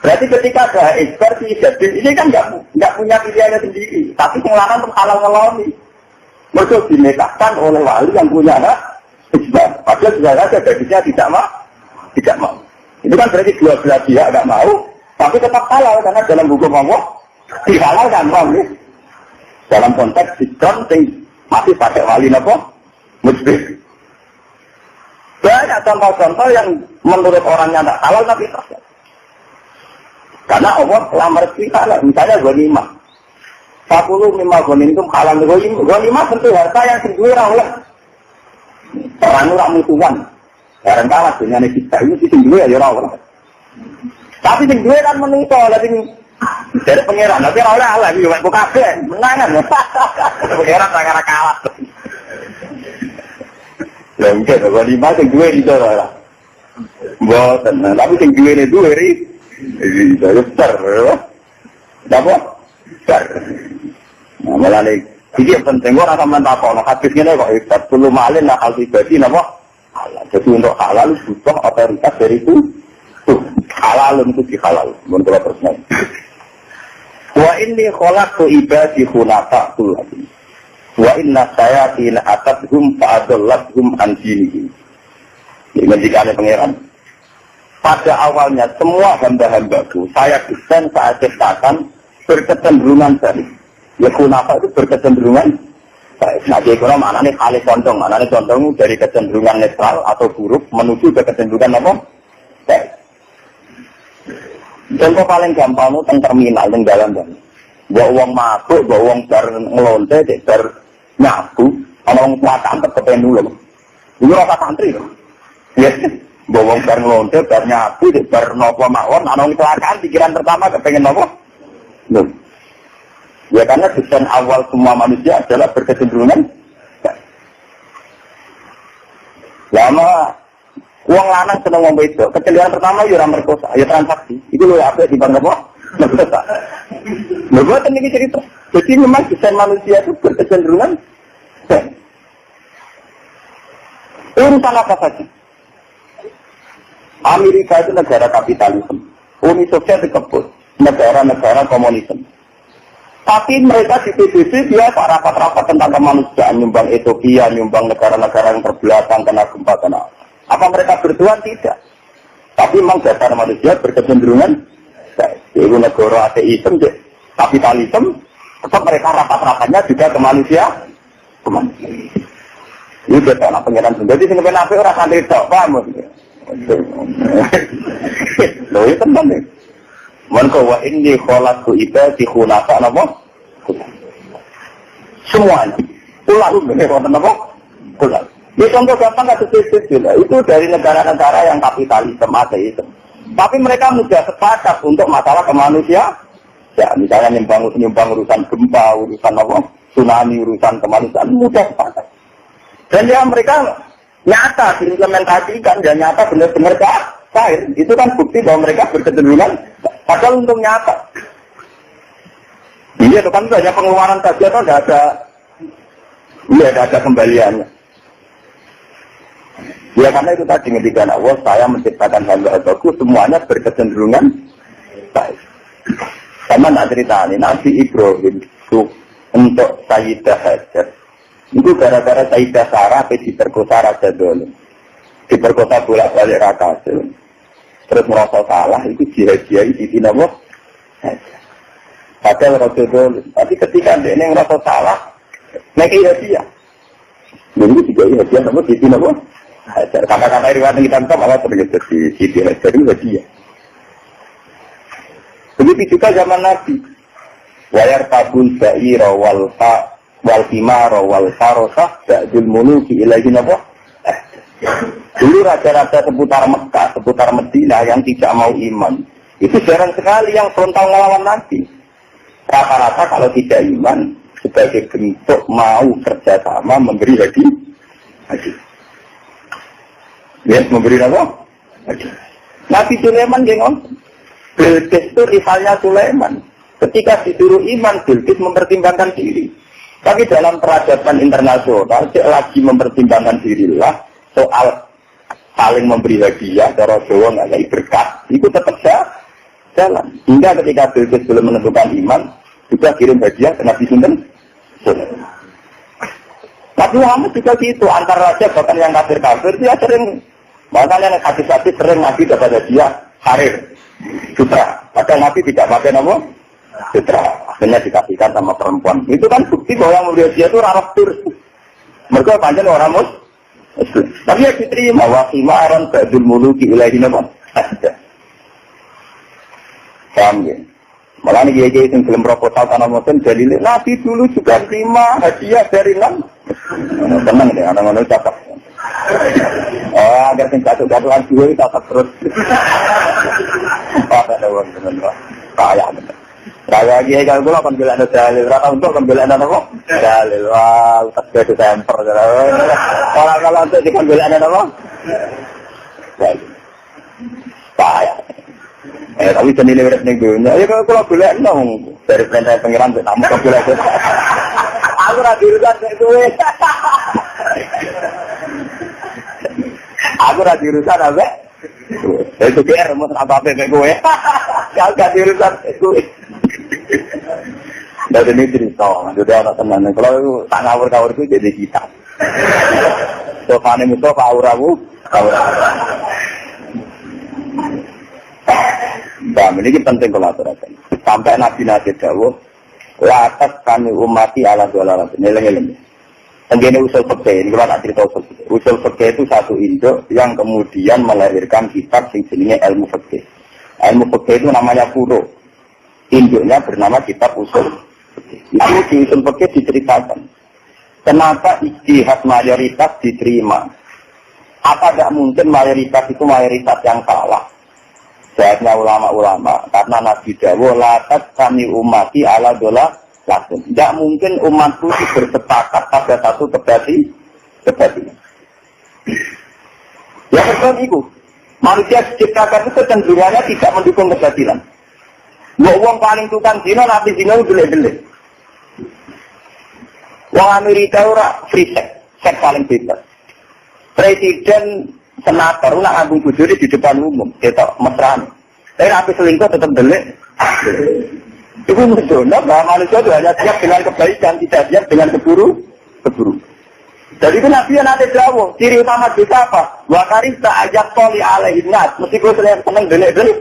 Berarti ketika ada ijbar ini kan nggak punya pilihannya sendiri. Tapi pengelarang untuk halal ngeloni. Mereka dinikahkan oleh wali yang punya hak ijbar. Padahal sudah saja gadisnya tidak mau. Itu kan berarti dua belah pihak nggak mau, tapi tetap halal karena dalam hukum Allah dihalalkan, paham ya? Dalam konteks bikron masih pakai wali apa? Musyrik. Banyak contoh-contoh yang menurut orangnya tidak halal tapi terjadi. Karena Allah telah merestui halal. Misalnya ghanimah. 10 mimma ghanimtum halal. Ghanimah tentu harta yang sendiri oleh orang musuhan. Barang kalah dengan kita ini sendiri ya orang. Tapi sendiri kan menungso, tapi dari pengiran. Tapi oleh Allah ini bukan kafe, menangan. Pengiran tak kalah. Ya mungkin kalau lima sing duwe itu lah. Mboten, tapi sing duwe duwe iki besar. Napa? Besar. Nah, malane iki penting ora sampean takon, hadis ngene kok hebat, kulo malin lah hal pribadi napa? Halal. Jadi untuk halal butuh otoritas dari itu. Halal itu halal, mun kula persne. Wa inni khalaqtu ibadi khunafa kullati. Wa inna sayatina atadhum fa'adallathum an dinihim. Ini menjadikan pangeran. Pada awalnya semua hamba-hambaku saya desain, saya ciptakan berkecenderungan dari. Ya kunapa itu berkecenderungan baik. Nah di ekonomi maknanya kali condong. Maknanya condong dari kecenderungan netral atau buruk menuju ke kecenderungan apa? Baik. Contoh paling gampang itu tentang terminal, tentang jalan-jalan. Bawa uang mabuk, bawa uang bar ngelonte, bar nyabu, orang selatan terkepen dulu. Ini rasa santri loh. Ya, bawa bar ngelonte, bar nyabu, bar nopo mawon, orang kecelakaan, pikiran pertama kepengen nopo. Loh. Ya karena desain awal semua manusia adalah berkecenderungan. Lama, uang lanang seneng ngomong itu, kecenderungan pertama ya orang merkosa, ya transaksi. Itu loh apa di bang apa? Merkosa. Mereka ini cerita. Jadi memang desain manusia itu berkecenderungan. Urusan apa saja. Amerika itu negara kapitalisme. Uni Soviet dikebut. Negara-negara komunisme. Tapi mereka di PBB dia rapat-rapat tentang kemanusiaan. Nyumbang Ethiopia, nyumbang negara-negara yang terbelakang kena gempa. Apa mereka bertuan? Tidak. Tapi memang dasar manusia berkecenderungan. Itu negara ateisme, kapitalisme. Tetap mereka rapat-rapatnya juga ke manusia. Ini betul anak pengiran sendiri. Jadi sini apa orang santri tak paham. Loh itu teman nih. Mereka wa inni khalaqtu ibadi khunafa napa? Semuanya. Ulah bener napa? Ulah. Ini contoh gampang kasus itu dari negara-negara yang kapitalisme ateisme. Tapi mereka mudah sepakat untuk masalah kemanusiaan. Ya, misalnya nyumbang urusan gempa, urusan apa, tsunami, urusan kemanusiaan, mudah sepakat. Dan ya mereka nyata diimplementasikan dan nyata benar-benar cair. Itu kan bukti bahwa mereka berkecenderungan, padahal untuk nyata. Iya, itu kan banyak pengeluaran saja, atau tidak ada kembaliannya. Ya karena itu tadi ngedikan Allah, saya menciptakan hamba-hambaku semuanya berkecenderungan baik. Sama nak cerita ini, Nabi Ibrahim itu untuk Sayyidah Hajar. Itu gara-gara Sayyidah Sarah diperkosa Raja Dolim. Diperkosa bolak-balik Rakasil. Terus merasa salah, itu jihad-jihad di Nabi Hajar. Padahal Raja Dolim. Tapi ketika dia merasa salah, naik hadiah. Lalu juga hadiah namun di Nabi Hajar. Kata-kata riwayat kita tahu Allah terjadi di Siti Hajar itu hadiah. Begitu juga zaman Nabi. Wayar tabul ba'ira wal himara wal farosah ba'dul muluki ilahi nabah. Dulu raja-raja seputar Mekah, seputar Medina yang tidak mau iman. Itu jarang sekali yang frontal melawan Nabi. Rata-rata kalau tidak iman, sebagai bentuk mau kerjasama memberi hadiah. Ya, memberi apa? Nabi Sulaiman gengong. Bilqis itu rivalnya Sulaiman. Ketika disuruh iman, Bilqis mempertimbangkan diri. Tapi dalam peradaban internasional, dia lagi mempertimbangkan dirilah soal saling memberi hadiah, cara Jawa nggak kayak berkah. Itu tetap jalan. Hingga ketika Bilqis belum menentukan iman, juga kirim hadiah ke Nabi Sulaiman. Nabi Muhammad juga gitu, antar raja bahkan yang kafir-kafir dia sering, makanya yang hadis-hadis sering Nabi dapat hadiah harir. Sutra, padahal Nabi tidak pakai nama sutra, akhirnya dikasihkan sama perempuan. Itu kan bukti bahwa yang mulia dia itu rarah tur. Mereka pancen orang Muslim. Tapi ya diterima wakimaran ba'dul muluki ilahi nama. Paham ya? Malah ini kiai yang belum proposal tanah Muslim dalilnya Nabi dulu juga terima hadiah dari Nam. Tenang deh, orang-orang cakap. Oh, agar sing gaduh-gaduhan dua itu cakap terus. Apa ada orang benar? Kaya benar. Kaya kiai kalau gue akan bilang ada dalil, rata untuk akan bilang ada apa? Dalil, wah, utak gue temper. Orang kalau untuk akan bilang ada apa? Dalil. Kaya. Tapi senilai berat nih dunia. Ya kalau boleh nong dari perintah pengiran ke tamu kalau boleh. Aku ragu urusan gue. Aku ragu urusan apa? Itu kira mau apa gue. Kalau gak diurusan gue. Dan ini cerita. Jadi anak teman. Kalau tak ngawur-ngawur itu jadi kita. Sofane Mustafa auramu. Bang, ini penting kalau aturakan. Sampai Nabi Dawuh, latas kami umati ala dolarat. Nilai-nilai. Tenggine usul fikih, ini kalau tak cerita usul fikih. Usul fikih itu satu induk yang kemudian melahirkan kitab yang jenisnya ilmu fikih. Ilmu fikih itu namanya furu. Induknya bernama kitab usul fikih. Itu di usul fikih diceritakan. Kenapa ijtihad mayoritas diterima? Apa tidak mungkin mayoritas itu mayoritas yang salah? Jawabnya ulama-ulama, karena Nabi Dawuh latat kami umati ala dola lakum. Tidak mungkin umatku bersepakat pada satu kebatilan. Ya betul itu. Manusia diciptakan itu kecenderungannya tidak mendukung kebatilan. Wong paling tukang zina, Nabi zina itu gelek-gelek. Wong Amerika ora free sex paling bebas. Presiden senator, nak ngambung bujuri di depan umum, kita mesraan. Tapi nabi selingkuh tetap delik. Itu menunjukkan bahwa manusia itu hanya siap dengan kebaikan, tidak siap dengan keburu. Jadi itu nabi yang nanti Dawuh, ciri utama dosa apa? Wakaris tak ajak toli alaihi nas, meskipun seneng delik-delik.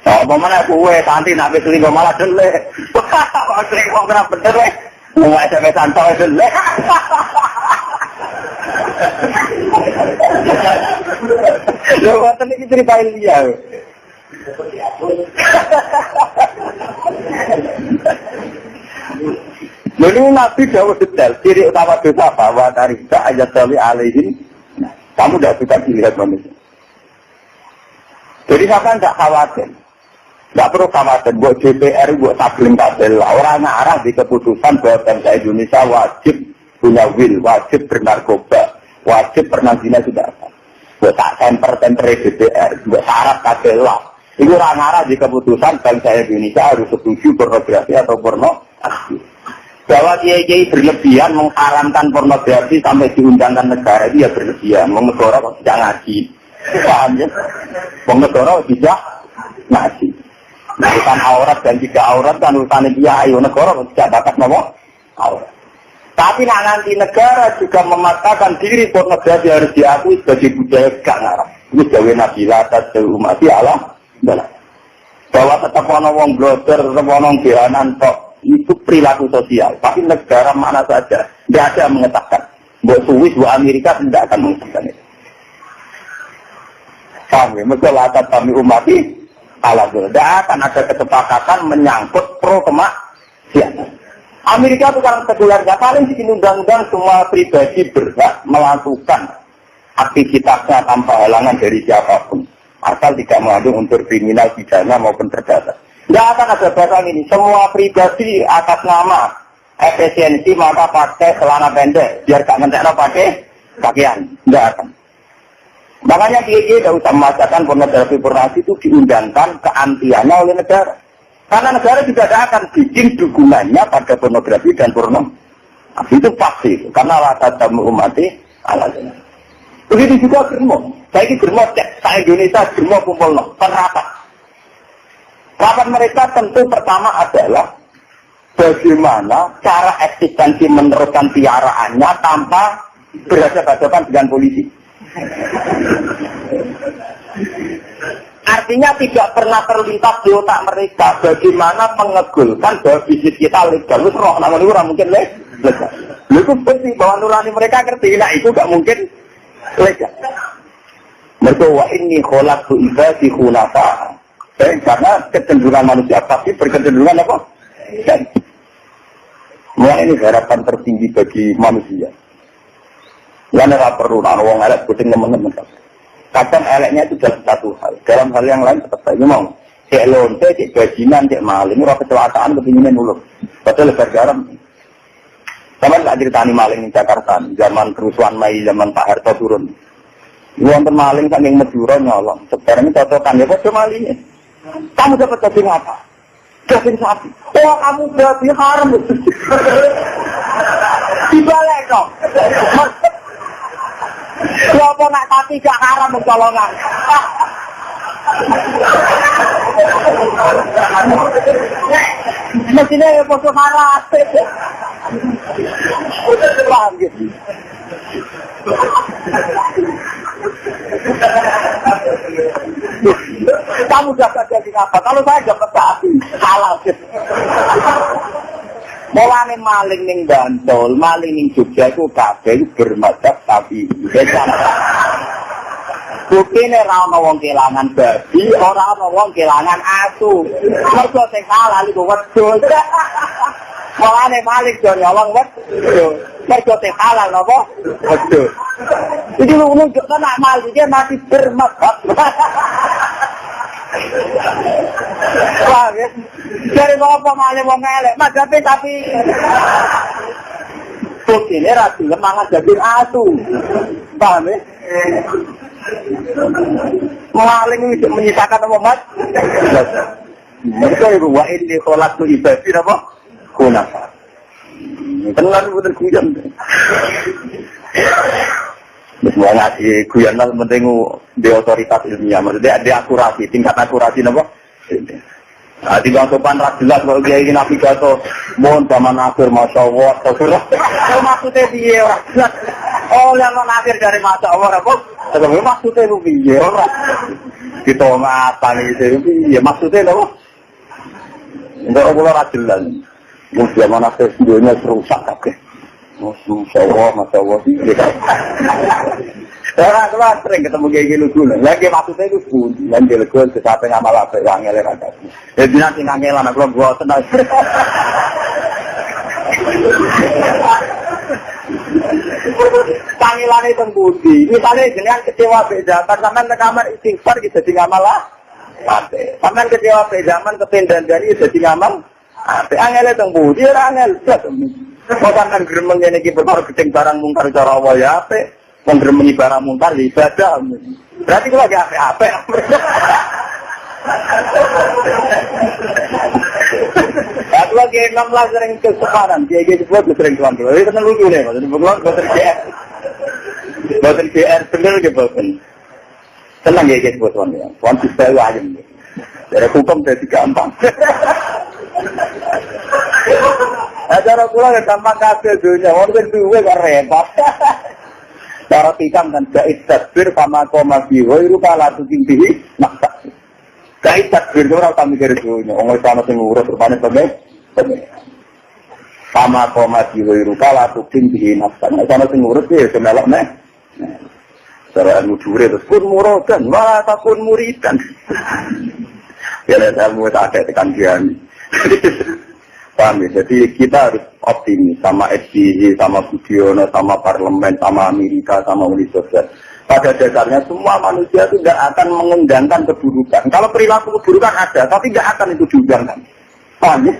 Oh, mana gue nanti nabi selingkuh malah delik. Wah, selingkuh kena bener weh. Mau SMS antau delik. Loh, waktu ini ceritain dia. Lalu Nabi Dawuh detail, ciri utama dosa apa? Wa tarikta ayat tali alaihin. Kamu tidak suka dilihat manusia. Jadi saya tidak khawatir. Tidak perlu khawatir. Buat DPR, buat tabling kabel. Orang arah di keputusan bahwa bangsa Indonesia wajib punya will, wajib bernarkoba, wajib pernah zina sudah apa. Buat tak temper-temper DPR, buat syarat kabel lah. Itu orang arah di keputusan bangsa Indonesia harus setuju pornografi atau pornografi. Bahwa kiai-kiai berlebihan mengharamkan pornografi sampai diundangkan negara itu ya berlebihan. Negara kok tidak ngaji. Paham ya? Negara tidak ngaji. Urusan aurat dan tidak aurat kan urusan dia. Ayo negara kok tidak bakat ngomong aurat. Tapi nanti negara juga memaksakan diri pornografi harus diakui sebagai budaya gak ngarah. Itu jauh Nabi Latas, jauh umati Allah. Bahwa tetap orang blogger, tetap orang bianan tok. Itu perilaku sosial. Tapi negara mana saja tidak ada yang mengatakan. Buat Swiss, buat Amerika tidak akan mengatakan itu. Kami menjelaskan kami umati ala tidak akan ada kesepakatan menyangkut pro kemaksiatan. Amerika itu kan sekulernya paling bikin undang-undang semua pribadi berhak melakukan aktivitasnya tanpa halangan dari siapapun. Asal tidak mengandung unsur kriminal, pidana maupun perdata. Tidak akan ada bahasa ini. Semua pribadi atas nama efisiensi maka pakai celana pendek. Biar gak mentekno pakai pakaian. Tidak akan. Makanya kiai tidak usah memaksakan pornografi itu diundangkan keantiannya oleh negara. Karena negara juga tidak akan bikin dukungannya pada pornografi dan porno. Itu pasti. Karena latar tamu umati alasannya. Begitu juga germo. Saya ini germo cek. Saya Indonesia germo kumpul penerapan. Rapat mereka tentu pertama adalah bagaimana cara eksistensi meneruskan piaraannya tanpa berhadapan dengan polisi. Artinya tidak pernah terlintas di otak mereka bagaimana mengegulkan bahwa bisnis kita legal. Itu roh namanya orang mungkin legal. Itu penting bahwa nurani mereka ngerti. Nah itu gak mungkin legal. Mereka wa inni kholaqtu ibadi hunafa. Karena kecenderungan manusia pasti berkecenderungan apa? Dan ini harapan tertinggi bagi manusia. Yang tidak perlu orang elek kucing teman-teman. Kadang eleknya itu dalam satu hal. Dalam hal yang lain tetap saja mau. Cek lonte, cek bajingan, cek maling. Orang kecelakaan kepinginnya nuluk. Padahal lebar garam. Sama tidak ceritani maling di Jakarta. Zaman kerusuhan Mei, zaman Pak Harto turun. Wonten maling saking Madura nyolong. Sekarang ini cocokan ya kok malingnya. Kamu dapat daging apa? Daging sapi. Oh kamu berarti haram. Dibalik dong. Siapa nak sapi gak haram mencolongan? Mestinya ya foto haram. Paham gitu. Kamu dapat daging apa? Kalau saya dapat sapi, halal. Mulane maling ning Bantul, maling ning Jogja iku kabeh bermadzhab sapi. Buktine ora ana wong kelangan babi, ora ana wong kelangan asu. Mergo sing halal iku wedhus. Mulane maling yo nyolong wedhus. Mergo sing halal napa? Wedhus. Iki lu nunjukkan nak maling dia masih bermadzhab. Wah, ya. Dari apa maling wong elek, madhabe tapi bukine ra gelem mangan daging asu. Paham ya? Maling iki menyisakan apa, Mas? Mereka itu wa inni kholaqtu ibadi apa? Hunafa. Tenan mboten guyon. Semua ngaji guyon lah penting di otoritas ilmiah, maksudnya ada akurasi, tingkat akurasi apa? Nah, di bang sopan jelas kalau dia ingin navigator, mohon zaman akhir masya Allah, maksudnya dia orang jelas. Oh, yang non akhir dari masya Allah apa? Tapi maksudnya itu dia orang. Kita ngapa nih itu? Maksudnya apa? Enggak Allah jelas. Mungkin zaman akhir videonya rusak kabeh. Masya Allah. Orang sering ketemu kayak gini dulu. Lagi maksudnya itu pun, yang dilegon sesuatu ngamal apa yang ngelak ada. Jadi nanti ngelan, aku buat tenang. Panggilan itu budi. Misalnya dengan kecewa bejaman, sampai ke kamar istighfar kita jadi ngamal lah. Sampai kecewa bejaman, ketindan dari jadi ngamal. Angel itu budi, angel. Bukan geremeng ini berkor gedeng barang mungkar cara Allah ya apa? Menggeremengi barang mungkar ibadah. Berarti kalau lagi apa? Aku lagi 16 sering keseparan, dia disebut sering tuan tuan. Itu kan lucu nih, maksudnya bukan boten GR. Boten GR bener ke boten. Senang ya disebut tuan ya. Tuan bisa aja. Dari hukum jadi gampang. Cara kula gampang kabeh dunya, wonten duwe kok repot. Cara tikam dan gait takbir sama koma biwa iku kala tutimbi maksa. Gait takbir ora tak mikir dunya, wong ana sing urip rupane bae. Sama koma biwa iku kala tutimbi maksa. Ana sing urip ya semelok neh. Cara mujure terus kun muradan, malah takun muridan. Ya ilmu tak ada tekan diami. Paham ya? Jadi kita harus optimis sama SBY, sama Budiono, sama parlemen, sama Amerika, sama Uni Soviet. Pada dasarnya semua manusia itu tidak akan mengundangkan keburukan. Kalau perilaku keburukan ada, tapi tidak akan itu diundangkan. Paham ya?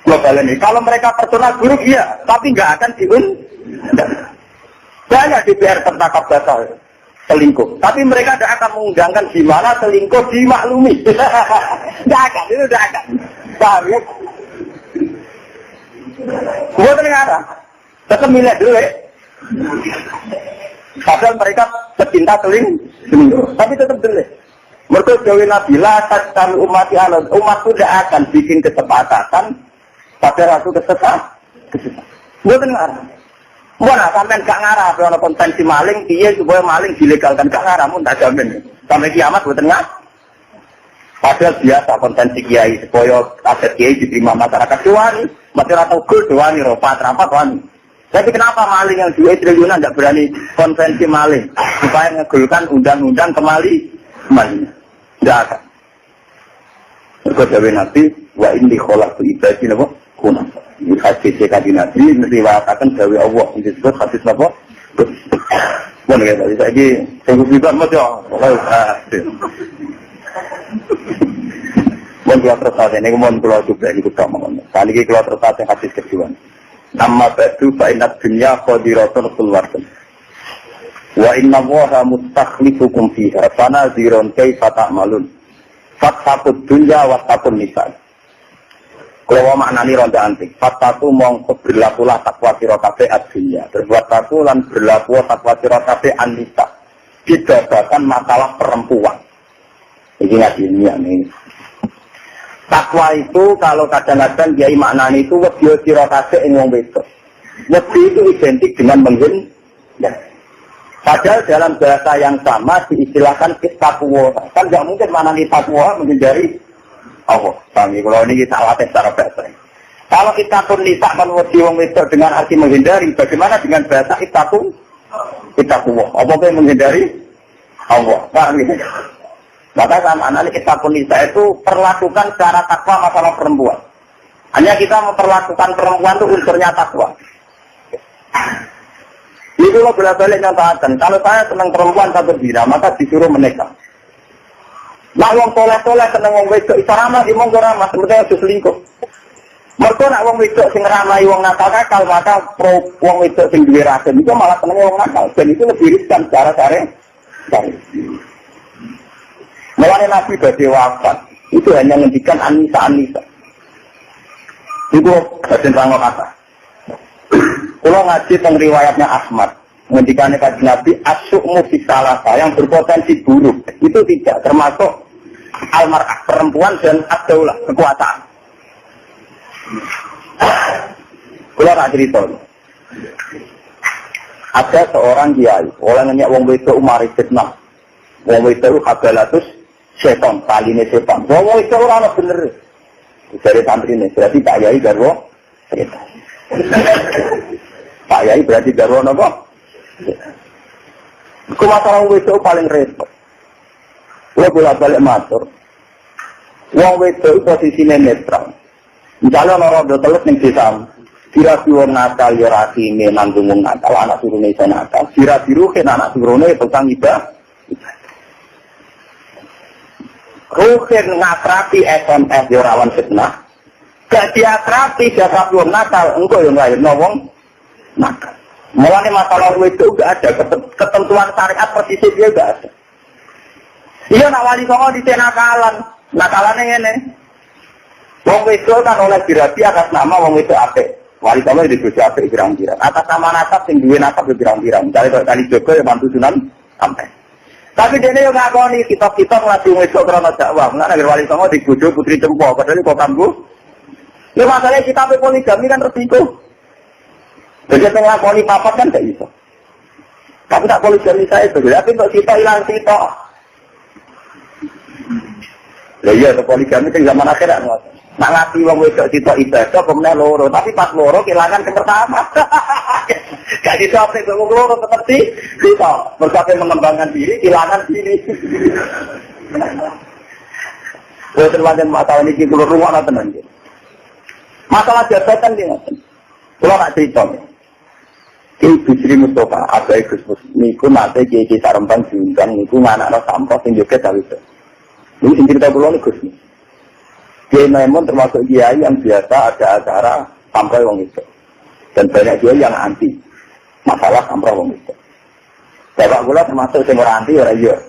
Global ini. Kalau mereka personal buruk, iya. Tapi tidak akan diundang. Banyak DPR tertangkap basah selingkuh. Tapi mereka tidak akan mengundangkan gimana selingkuh dimaklumi. Tidak akan, itu tidak akan. Paham ya? Gue ternyata tetap milih dulu ya. Padahal mereka pecinta selingkuh, tapi tetap dulu. Mereka jauhi Nabi lah, kami umat umatku tidak akan bikin kesepakatan pada ratu kesesatan. Gue ternyata mana sampai gak ngarah, kalau kontensi maling, iya supaya maling dilegalkan gak ngarah, pun tak jamin. Sampai kiamat gue ternyata. Padahal biasa kontensi kiai supaya aset kiai diterima masyarakat kecuali Mati rata gol doang nih, ropat rapat wani. Tapi kenapa maling yang 2 triliunan tidak berani konvensi maling supaya ngegulkan undang-undang maling? Tidak akan. Berkata Nabi, wa inni khalaqtu ibadi napa? Kuna. Ini hadis sekali Nabi meriwayatkan dari Allah yang disebut hadis napa? Mana ya tadi lagi tunggu juga macam. Mun kula terus ini mun kula coba iki kok mongon. Kali iki kula terus hadis kedua. Amma ba'du fa inna dunya qadiratun kulwarun. Wa inna Allaha mustakhlifukum fiha fanazirun kaifa ta'malun. Fattaqud dunya wattaqun nisa. Kalau maknani ronda antik, fattaqu mongko berlakulah takwa sira kabeh ad-dunya. Terus wattaqu lan berlaku takwa sira kabeh an-nisa. Dibabakan masalah perempuan. Iki ngaji ini. Takwa itu kalau kadang-kadang kiai maknani itu wedi sira kabeh ing wong wedok. Wedi itu identik dengan menghina. Padahal dalam bahasa yang sama diistilahkan takwa. Kan enggak mungkin maknani takwa menghindari Allah. Kami kalau ini kita latih secara bahasa. Kalau kita pun nisa kan wedi wong wedok dengan arti menghindari, bagaimana dengan bahasa takwa? Apa yang menghindari Allah? Paham ya? Maka sama anak kita pun nisa itu perlakukan secara takwa masalah perempuan. Hanya kita memperlakukan perempuan itu unsurnya takwa. Itu lo bolak-balik nyatakan. Kalau saya senang perempuan tak berzina, maka disuruh menikah. Nak wong soleh-soleh seneng wong wedok isa ramah, imong ora ramah, sebenarnya harus selingkuh. Mergo nak wong wedok sing ngramai wong nakal, maka wong wedok sing duwe rasa itu malah seneng wong nakal. Dan itu lebih riskan secara syar'i. Mulane Nabi badhe wafat, itu hanya ngendikan Anisa. Itu badan rangka kata. Kalau ngaji tentang riwayatnya Ahmad, ngendikannya kaji Nabi, asyukmu fisalasa yang berpotensi buruk. Itu tidak termasuk almar'ah, perempuan dan ad-daulah, kekuasaan. Kalau tak cerita, ada seorang kiai, orang nanya wong wedok umari fitnah. Wong wedok habalatus setan, taline setan. Wong wedok ora ana bener. Dari santri ini, berarti Pak Yai garwa setan. Pak Yai berarti garwa napa? Iku masalah wedok paling repot. Kulo bolak-balik matur. Wong wedok posisine netral. Misalnya ana rondo teles ning desa. Dirabi wong nakal ya rasine nanggung wong nakal, anak turune iso nakal. Dirabi ruhe anak turune tukang ibadah. Ruhin ngakrapi SMS ya rawan fitnah. Gak diakrapi siapa wong nakal, engko yo nglairno wong nakal. Mulane masalah itu gak ada ketentuan syariat persisnya dia gak ada. Iya nak wali songo di nakalan, nakalane ngene. Wong wedok kan oleh dirabi atas nama wong wedok apik. Wali songo dibojo apik pirang-pirang. Atas nama nasab sing duwe nasab pirang-pirang. Misale kali Joko ya mantu Sunan sampai. Tapi dene yo ngakoni kitab-kitab ngadu wedok krana dakwah. Nek nek wali songo dibojo putri Cempo, padahal kok kambu. Lha masalah kitab poligami kan resiko. Jadi ngakoni papat kan gak bisa. Tapi tak poligami saya itu, tapi untuk kita hilang kita. Lah iya, poligami itu zaman akhir nak ngasih wong wedok kita ibadah kemudian loro, tapi pas loro kehilangan yang pertama. Gak bisa apa itu loro seperti kita berkata mengembangkan diri, kehilangan diri. Kalau terlalu masalah ini kita rumah atau tenang. Masalah jabatan dia, kalau nak cerita. Ibu Sri Mustafa, abai Gus Mus, niku nate kiai Sarembang diundang, niku anak-anak sampah sing joget tak bisa. Ini sing cerita kula niku Gus. Kiai Maimun termasuk kiai yang biasa ada acara sampai wong itu. Dan banyak kiai yang anti masalah sampai wong itu. Bapak kula termasuk sing ora anti ora iya.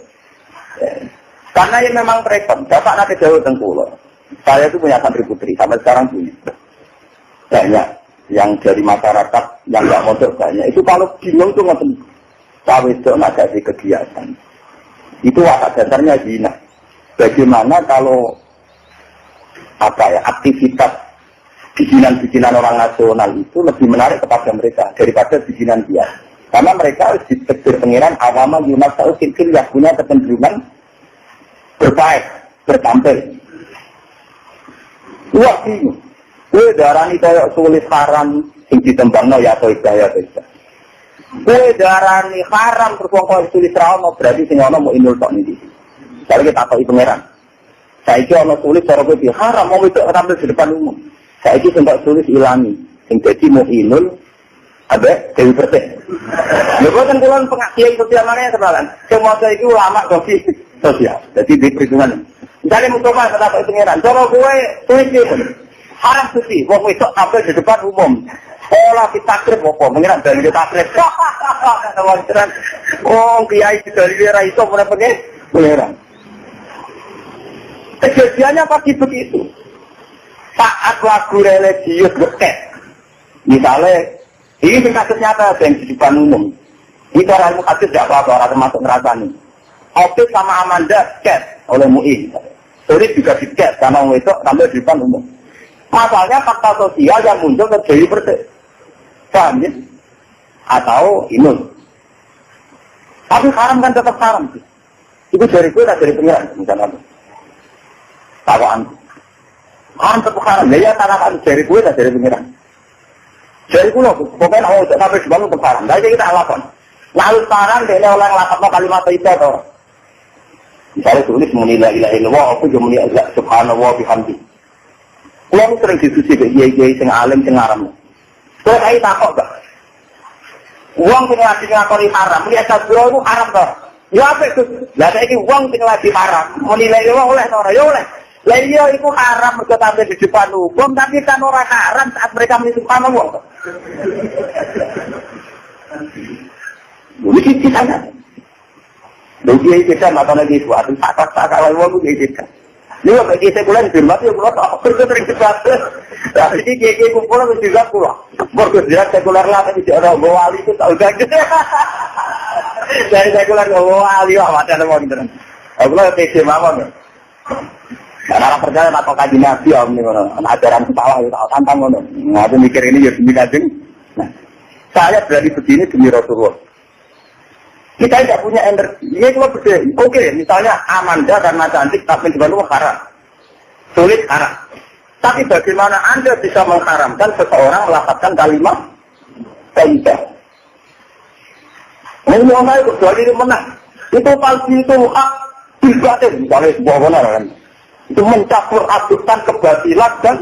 Karena ini memang repot. Bapak nak jauh teng kula. Saya itu punya santri putri sampai sekarang punya. Banyak yang dari masyarakat yang nggak mondok banyak itu kalau bingung tuh ngoten cawe itu nggak jadi kegiatan itu watak dasarnya zina. Bagaimana kalau aktivitas bikinan orang nasional itu lebih menarik kepada mereka daripada bikinan dia, karena mereka harus ditegur pengiran awama yumat saukin yang punya kecenderungan berbaik bertampil. Wah bingung. Kowe darani kaya sulit haram sing ditembangno ya to hidayah to. Kowe darani haram terus wong kok sulit ra ono berarti sing ono mau inul tok niki. Kalau kita takoki pangeran. Saiki ono sulit cara kowe haram mau itu tampil di depan umum. Saiki sing tak sulit ilangi. Sing dadi mau inul ada Dewi Persik. Lha kok kan kula pengajian sosial mana sebalan. Sing maca iki ulama sosial. Jadi di perhitungan. Misalnya Mustafa kata pangeran, cara kowe suci haram suci, wong wedok tampil di depan umum. Olah ditakrib apa? Mengira dari ditakrib. Oh, kiai dari daerah itu mulai pengeran. Kejadiannya pasti begitu. Saat lagu religius beket. Misalnya, ini kasus nyata yang di depan umum. Ini orang ilmu kasus tidak apa-apa, orang termasuk ngerasani. Opis sama Amanda ket oleh MUI. Sulit juga diket karena orang itu tampil di depan umum. Masalahnya fakta sosial yang muncul terjadi Persik. Paham ya? Atau inul. Tapi haram kan tetap haram sih. Itu dari gue tak dari pengiran. Misalnya apa? Takwaan. Haram tetap haram. Ya tanakan dari gue tak dari pengiran. Dari gue loh. Pokoknya aku sampai dibangun tetap haram. Jadi kita lakukan. Lalu sekarang dia oleh ngelakatnya kalimat itu atau misalnya tulis menilai ilahi Allah. Aku juga menilai subhanallah bihamdi. Kalau sering diskusi ke iya-iya sing alim sing aram. Kalau saya takut gak? Uang yang lagi ngakoni haram, lihat sabro itu haram toh. Ya apa itu? Lah saiki uang yang lagi haram, menilai uang oleh toh, ya oleh. Lah iya itu haram mergo tampil di depan hukum, tapi kan orang haram saat mereka menyebutkan uang. Ini kita kan. Jadi kita mata lagi suatu tak kalau uang itu kita. Ini bagi saya bulan firman ya bulan tak sering cepat. Tapi ini kumpul juga pulang. Berkejar sekuler lah tapi tidak ada wali itu tahu tak. Dari sekuler wali awak ada mau gitu. Aku lah PC mawon. Karena percaya atau kaji nabi om ni ajaran kepala itu tantang ngono. Nah, aku mikir ini ya demi kajeng. Nah, saya berani begini demi Rasulullah. Kita tidak punya energi. Ini kalau beda. Oke, misalnya Amanda karena cantik tapi di Bandung haram. Sulit haram. Tapi bagaimana Anda bisa mengharamkan seseorang melafazkan kalimat thayyibah? Ini mau saya kecuali itu menang. Itu palsu itu hak batin. Misalnya sebuah benar kan. Itu mencampur adukan kebatilan dan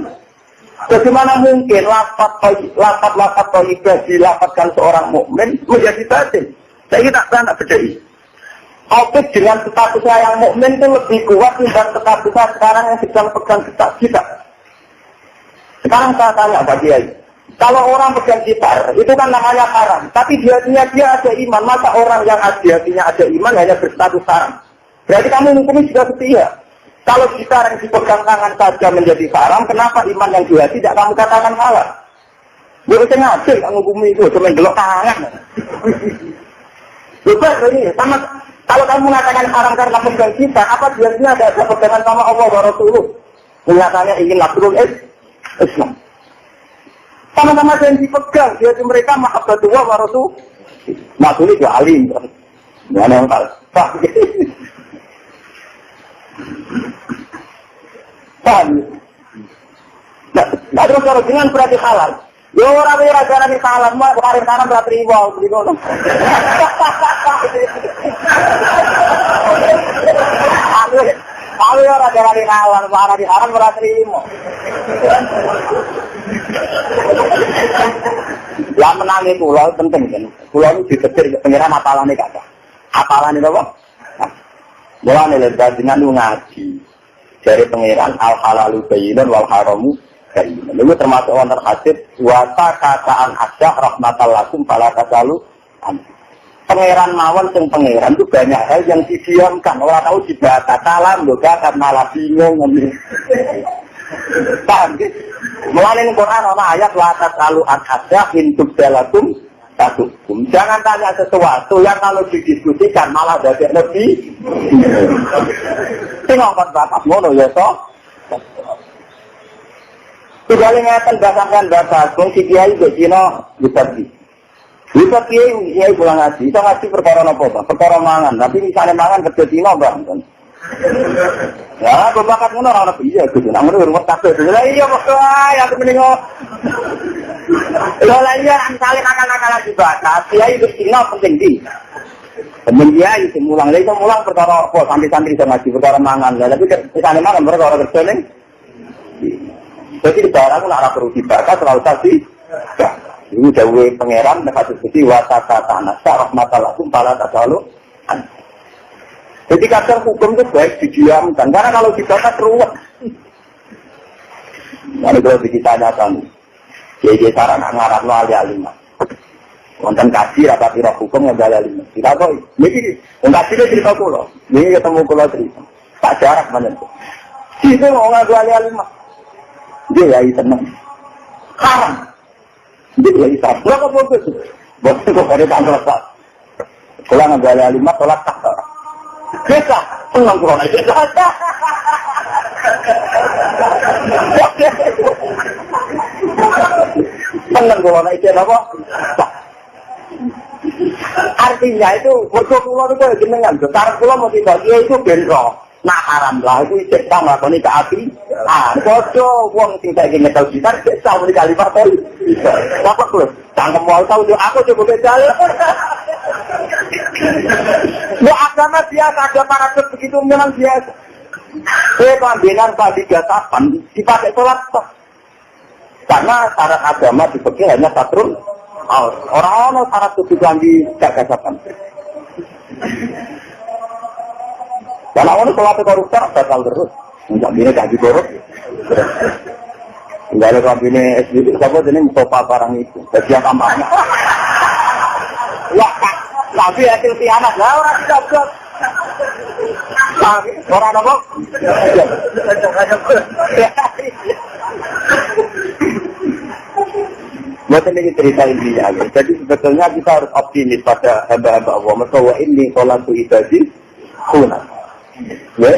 bagaimana mungkin lafaz thayyibah dilafazkan seorang mukmin menjadi batin? Saya tak bedai. Opis dengan statusnya yang mukmin itu lebih kuat dibanding statusnya sekarang yang sedang pegang kita. Sekarang saya tanya Pak Kiai, kalau orang pegang gitar itu kan namanya haram, tapi di hatinya dia ada iman. Masa orang yang di hatinya ada iman hanya berstatus haram? Berarti kamu hukumnya juga setia. Kalau gitar yang dipegang tangan saja menjadi haram, kenapa iman yang di hati tidak kamu katakan halal? Gue bisa ngasil kamu hukumi itu, cuma gelok tangan. Bebas ini, sama kalau kamu mengatakan haram karena pegang kita, apa biasanya ada pegangan sama Allah wa Rasulullah? Menyatakannya ingin nasrul Islam. Sama-sama yang dipegang, biasanya mereka mahabbatullah wa Rasul. Maksudnya juga alim. Mana yang tahu? Paham? Nah, terus kalau dengan berarti halal. Ya orang-orang ajaran ini salah, bukan haram berarti riba, begitu. Kalau orang ajaran ini halal, bukan haram berarti riba. Yang menangi pulau penting kan. Pulau itu ditetir pengiran apalan ini kata. Apalan itu apa? Mulai lebar dengan ngaji. Dari pengiran al-halalu bayyinun wal haramu. Itu termasuk orang terhadap wasa kataan asyah rahmatal lakum fala tasalu. Pangeran mawon sing pangeran itu banyak hal yang didiamkan, orang tahu dibaca salam lho kan malah bingung ngomong. Paham gitu? Mulai Quran ana ayat la tasalu an asyah intub dalakum tatukum. Jangan tanya sesuatu yang kalau didiskusikan malah dadi lebih. Sing ngomong bapak ngono ya toh. Sekali ngeten bahasakan bahasa Agung si Kiai ke Cina Bupati. Bupati Kiai pulang ngaji, kita ngaji perkara apa? Perkara mangan. Tapi misalnya mangan kerja Cina bang. Ya, bakat ngono ora iya gitu. Nang ngono rumah kabeh. Lah iya kok ya aku mending lah iya misale nakal-nakalan dibatas, ya itu sino penting di. Penting dia itu mulang lha iso mulang perkara apa santri-santri iso ngaji perkara mangan. Lah tapi kesane mangan perkara kerja ning. Jadi barang ora perlu dibatas ora usah di. Ini jauh pangeran nek hadis iki wa ta'ala rahmatallakum fala tasalu. Jadi kadang hukum itu baik didiamkan, karena kalau dibatas ruwet. Lalu kalau ditanyakan, jadi cara ngarap lo alimah. Konten kasih apa kira hukum yang alimah. Kita tahu, ini kasih cerita kulo, ini ketemu kulo cerita. Tak jarak mana itu. Itu mau ngaku alimah. Dia ya seneng. Haram. Dia ya isap. Lo kok bagus? Bagus kok ada tanggal tak. Kalau ngaku alimah, tolak tak. Bisa, senang kurang aja. Senang kurang aja apa? Artinya itu, bodoh pulau itu jenengan. Sekarang pulau mesti bagi itu benro. Nah haram lah, itu cekta melakukan ke api. Bodoh, uang tinggal ingin tahu gitar, cekta menikah lima tahun. Apa tuh? Tangkem mau tahu, aku coba becal. Lo agama biasa, ada paragraf begitu memang biasa. Kelambinan tadi gatapan dipakai sholat toh. Karena syarat agama dipakai hanya satrul. Orang-orang syarat itu di gatapan. Kalau orang sholat koruptor bakal terus. Enggak bina gaji korup. Enggak ada kabine SBB. Siapa jenis Mustafa barang itu. Bagi yang kampanye. Wah, tapi hasil anak lah orang tidak. Orang apa? Buat ini cerita intinya. Jadi sebetulnya kita harus optimis pada hamba-hamba Allah. Masa wa inni sholatu ibadi khuna. Ya.